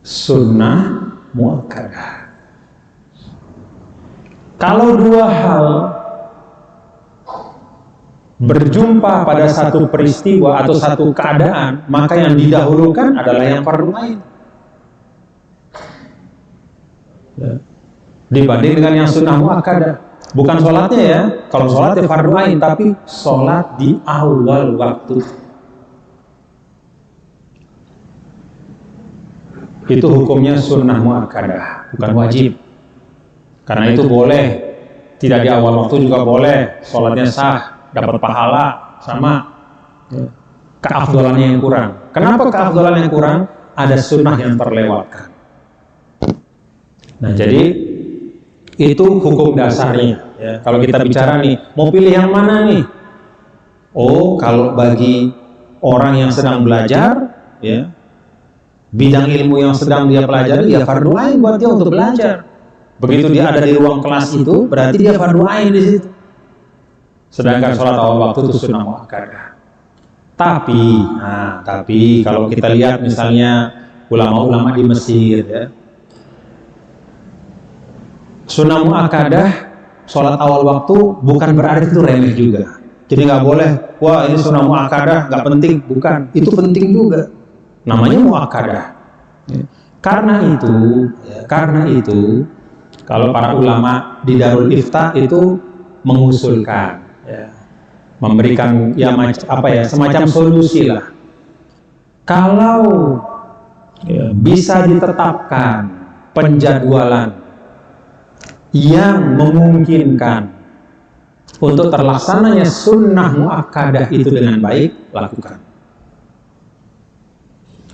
Sunnah muakkadah. Kalau dua hal berjumpa pada satu peristiwa atau satu keadaan, maka yang didahulukan adalah yang fardu ain. dibanding dengan yang sunnah muakkadah. Bukan sholatnya ya, kalau sholatnya fardu ain, tapi sholat di awal waktu. Itu hukumnya sunnah muakkadah, bukan wajib. Karena itu boleh, tidak di awal waktu juga boleh, sholatnya sah, dapat pahala, sama keafdalannya yang kurang. Kenapa keafdalannya yang kurang? Ada sunnah yang terlewatkan. Nah, jadi itu hukum dasarnya. Ya. Kalau kita bicara nih, mau pilih yang mana nih? Oh, kalau bagi orang yang sedang belajar, ya, bidang ilmu yang sedang dia pelajari, ya fardu ain buat dia untuk belajar. Begitu dia ada di ruang kelas itu, berarti dia fardu ain di situ. Sedangkan sholat awal waktu itu sunnah muakkadah. Tapi kalau kita lihat misalnya ulama-ulama di Mesir, ya, sunnah muakkadah, sholat awal waktu bukan berarti itu remeh juga. Jadi nggak boleh, wah ini sunnah muakkadah nggak penting, bukan. Itu penting juga. Namanya muakkadah. Karena itu, kalau para ulama di Darul Ifta itu mengusulkan, ya, memberikan ya semacam solusi lah. Kalau bisa ditetapkan penjadwalan yang memungkinkan untuk terlaksananya sunnah muakkadah itu dengan baik, lakukan.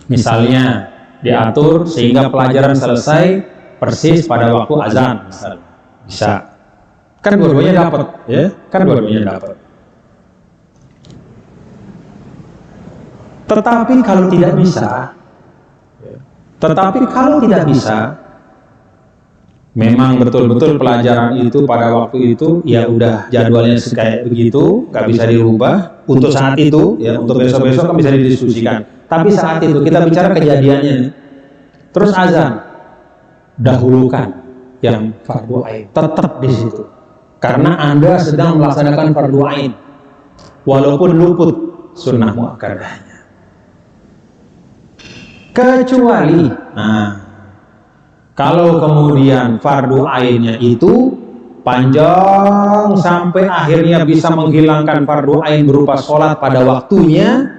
Misalnya diatur sehingga pelajaran selesai persis pada waktu azan, misalnya. Bisa. Kan dua-duanya dapat, ya? Kan dua-duanya dapat. Tetapi kalau tidak bisa, memang betul-betul pelajaran itu pada waktu itu ya udah jadwalnya kayak begitu, nggak bisa dirubah untuk saat itu, ya untuk besok-besok kan bisa didiskusikan. Tapi saat itu kita bicara kejadiannya nih. Terus azan, dahulukan yang fardu ain, tetap di situ. Karena Anda sedang melaksanakan fardu ain, walaupun luput sunnah muakkadahnya. Kecuali, kalau kemudian fardu ainnya itu panjang sampai akhirnya bisa menghilangkan fardu ain berupa sholat pada waktunya,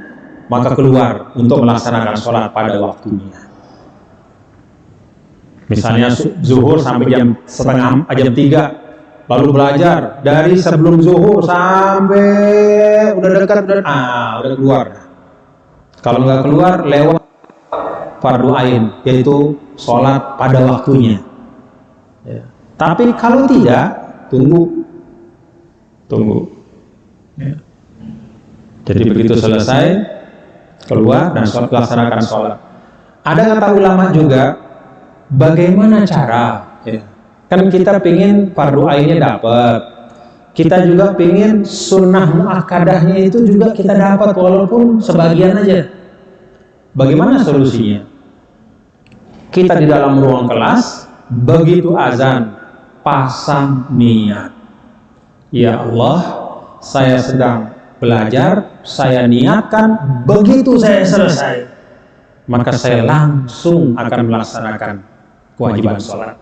maka keluar untuk melaksanakan sholat pada waktunya. Misalnya zuhur sampai jam 3, lalu belajar dari sebelum zuhur sampai udah dekat, udah keluar. Kalau nggak keluar, lewat fardu ain, yaitu sholat pada waktunya. Ya. Tapi kalau tidak, tunggu. Ya. Jadi begitu selesai, keluar dan laksanakan sholat. Ada kata ulama juga, bagaimana cara? Ya. Kan kita pingin fardu ainnya dapat, kita juga pingin sunnah muakkadahnya itu juga kita dapat walaupun sebagian aja. Bagaimana solusinya? Kita di dalam ruang kelas, begitu azan, pasang niat. Ya Allah, saya sedang belajar, saya niatkan, begitu saya selesai, maka saya langsung akan melaksanakan kewajiban sholat.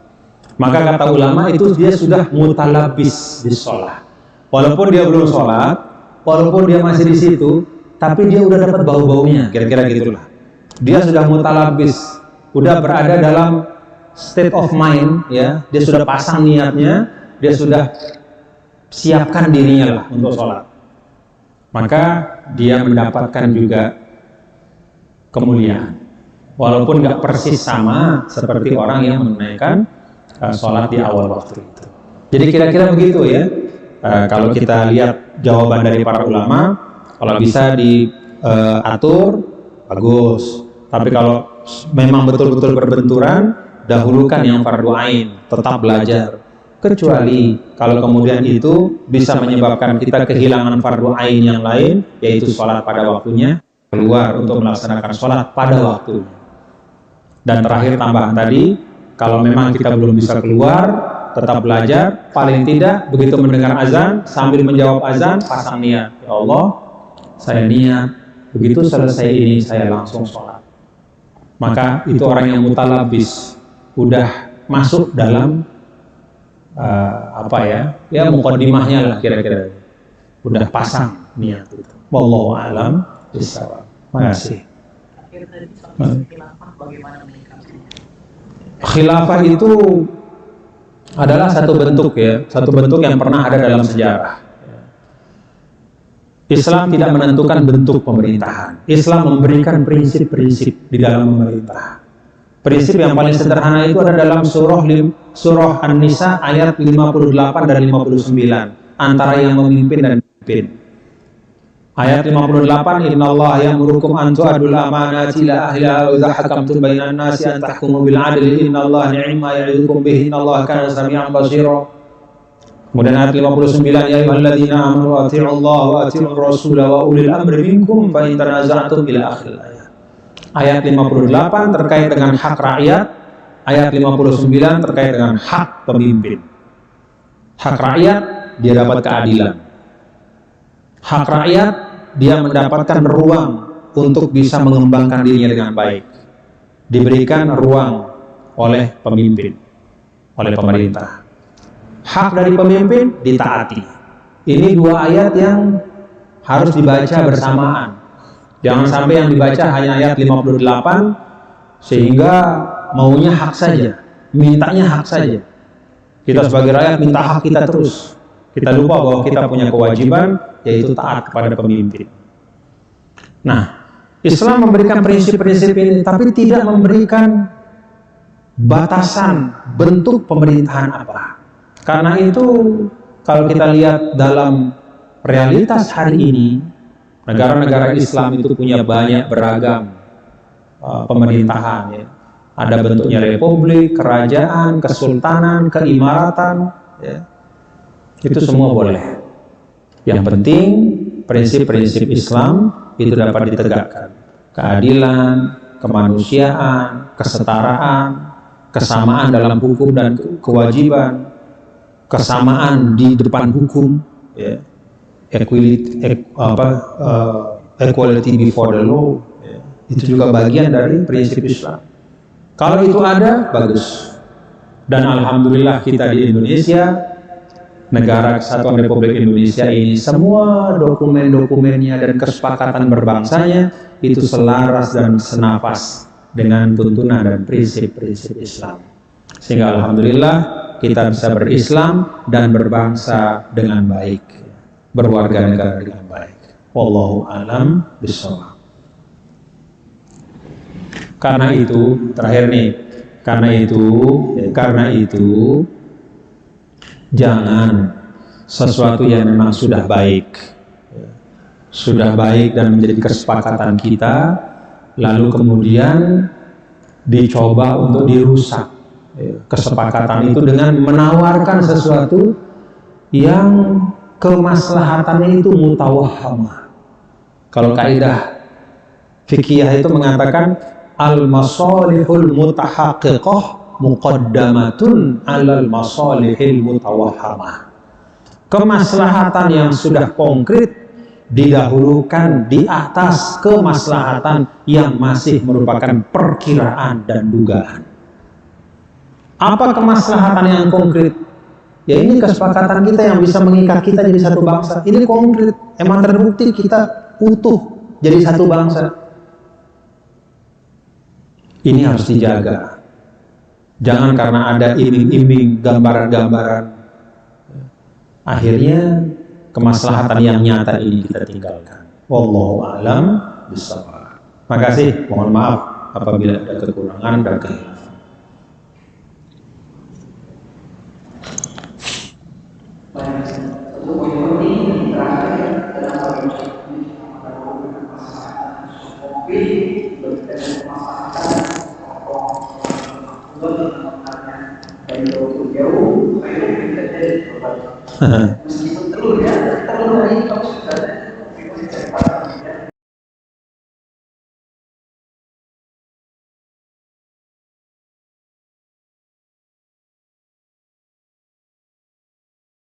Maka kata ulama itu dia sudah mutalabis di sholat. Walaupun dia belum sholat, walaupun dia masih di situ, tapi dia udah dapat bau-baunya, kira-kira gitulah. Dia sudah mutalabis, udah berada dalam state of mind, ya. Dia sudah pasang niatnya, dia sudah siapkan dirinya lah untuk sholat. Maka dia mendapatkan juga kemuliaan, walaupun nggak persis sama seperti orang yang menunaikan sholat di awal waktu itu. Jadi kira-kira begitu ya. Kalau kita lihat jawaban dari para ulama, kalau bisa diatur bagus. Tapi kalau memang betul-betul berbenturan, dahulukan yang fardu ain, tetap belajar. Kecuali kalau kemudian itu bisa menyebabkan kita kehilangan fardu ain yang lain, yaitu sholat pada waktunya, keluar untuk melaksanakan sholat pada waktunya. Dan terakhir tambahan tadi, kalau memang kita belum bisa keluar, tetap belajar. Paling tidak begitu mendengar azan, sambil menjawab azan, pasang niat. Ya Allah, saya niat, begitu selesai ini saya langsung sholat. Maka itu orang yang mutalabis, udah masuk dalam apa ya muqaddimahnya lah kira-kira. Udah pasang niat itu. Wallahu a'lam bishawab. Makasih. Khilafah itu adalah satu bentuk yang pernah ada dalam sejarah. Islam tidak menentukan bentuk pemerintahan. Islam memberikan prinsip-prinsip di dalam memerintah. Prinsip yang paling sederhana itu ada dalam surah An-Nisa ayat 58 dan 59, antara yang memimpin dan dipimpin. Ayat 58, innallaha ya'murukum an tu'addul amanati ila ahliha wa idza hakamtum bainan nasi an tahkumu bil 'adli innallaha ni'ma ya'idukum bihi innallaha kana sami'an basira. Kemudian ayat 59, ya ayyuhalladzina amanu atti'ullaha wa atti'ur rasula wa ulil amri minkum fa in tanaza'tum ila akhir ayat. Ayat 58 terkait dengan hak rakyat, ayat 59 terkait dengan hak pemimpin. Hak rakyat dia dapat keadilan. Hak rakyat dia mendapatkan ruang untuk bisa mengembangkan dirinya dengan baik. Diberikan ruang oleh pemimpin, oleh pemerintah. Hak dari pemimpin ditaati. Ini dua ayat yang harus dibaca bersamaan. Jangan sampai yang dibaca hanya ayat 58 sehingga maunya hak saja, mintanya hak saja. Kita sebagai rakyat minta hak kita terus. Kita lupa bahwa kita punya kewajiban, yaitu taat kepada pemimpin. Nah, Islam memberikan prinsip-prinsip ini, tapi tidak memberikan batasan bentuk pemerintahan apa. Karena itu, kalau kita lihat dalam realitas hari ini, negara-negara Islam itu punya banyak beragam pemerintahan. Ya. Ada bentuknya republik, kerajaan, kesultanan, keimaratan. Ya. Itu semua boleh. Yang penting prinsip-prinsip Islam itu dapat ditegakkan. Keadilan, kemanusiaan, kesetaraan, kesamaan dalam hukum dan kewajiban, kesamaan di depan hukum, ya. Equality before the law, ya. Itu juga bagian dari prinsip Islam. Kalau itu ada, bagus. Dan alhamdulillah kita di Indonesia, negara Kesatuan Republik Indonesia ini, semua dokumen-dokumennya dan kesepakatan berbangsanya itu selaras dan senafas dengan tuntunan dan prinsip-prinsip Islam. Sehingga alhamdulillah kita bisa berislam dan berbangsa dengan baik, berwarga negara dengan baik. Wallahu a'lam bishawab. Karena itu, terakhir nih, karena itu jangan sesuatu yang memang sudah baik dan menjadi kesepakatan kita, lalu kemudian dicoba untuk dirusak kesepakatan itu dengan menawarkan sesuatu yang kemaslahatannya itu mutawahhamah. Kalau kaidah fikih itu mengatakan al-masalihul mutahaqqiqah muqaddamatun 'alal masalihil mutawahhamah. Kemaslahatan yang sudah konkret didahulukan di atas kemaslahatan yang masih merupakan perkiraan dan dugaan. Apa kemaslahatan yang konkret? Ya ini kesepakatan kita yang bisa mengikat kita jadi satu bangsa. Ini konkret, emang terbukti kita utuh jadi satu bangsa. Ini harus dijaga. Jangan karena ada iming-iming, gambaran-gambaran, akhirnya kemaslahatan yang nyata ini kita tinggalkan. Wallahu a'lam bishawab. Makasih, mohon maaf apabila ada kekurangan dan kehilafan. Satu poin penting yang terakhir adalah bagaimana dari jauh saya kita jadi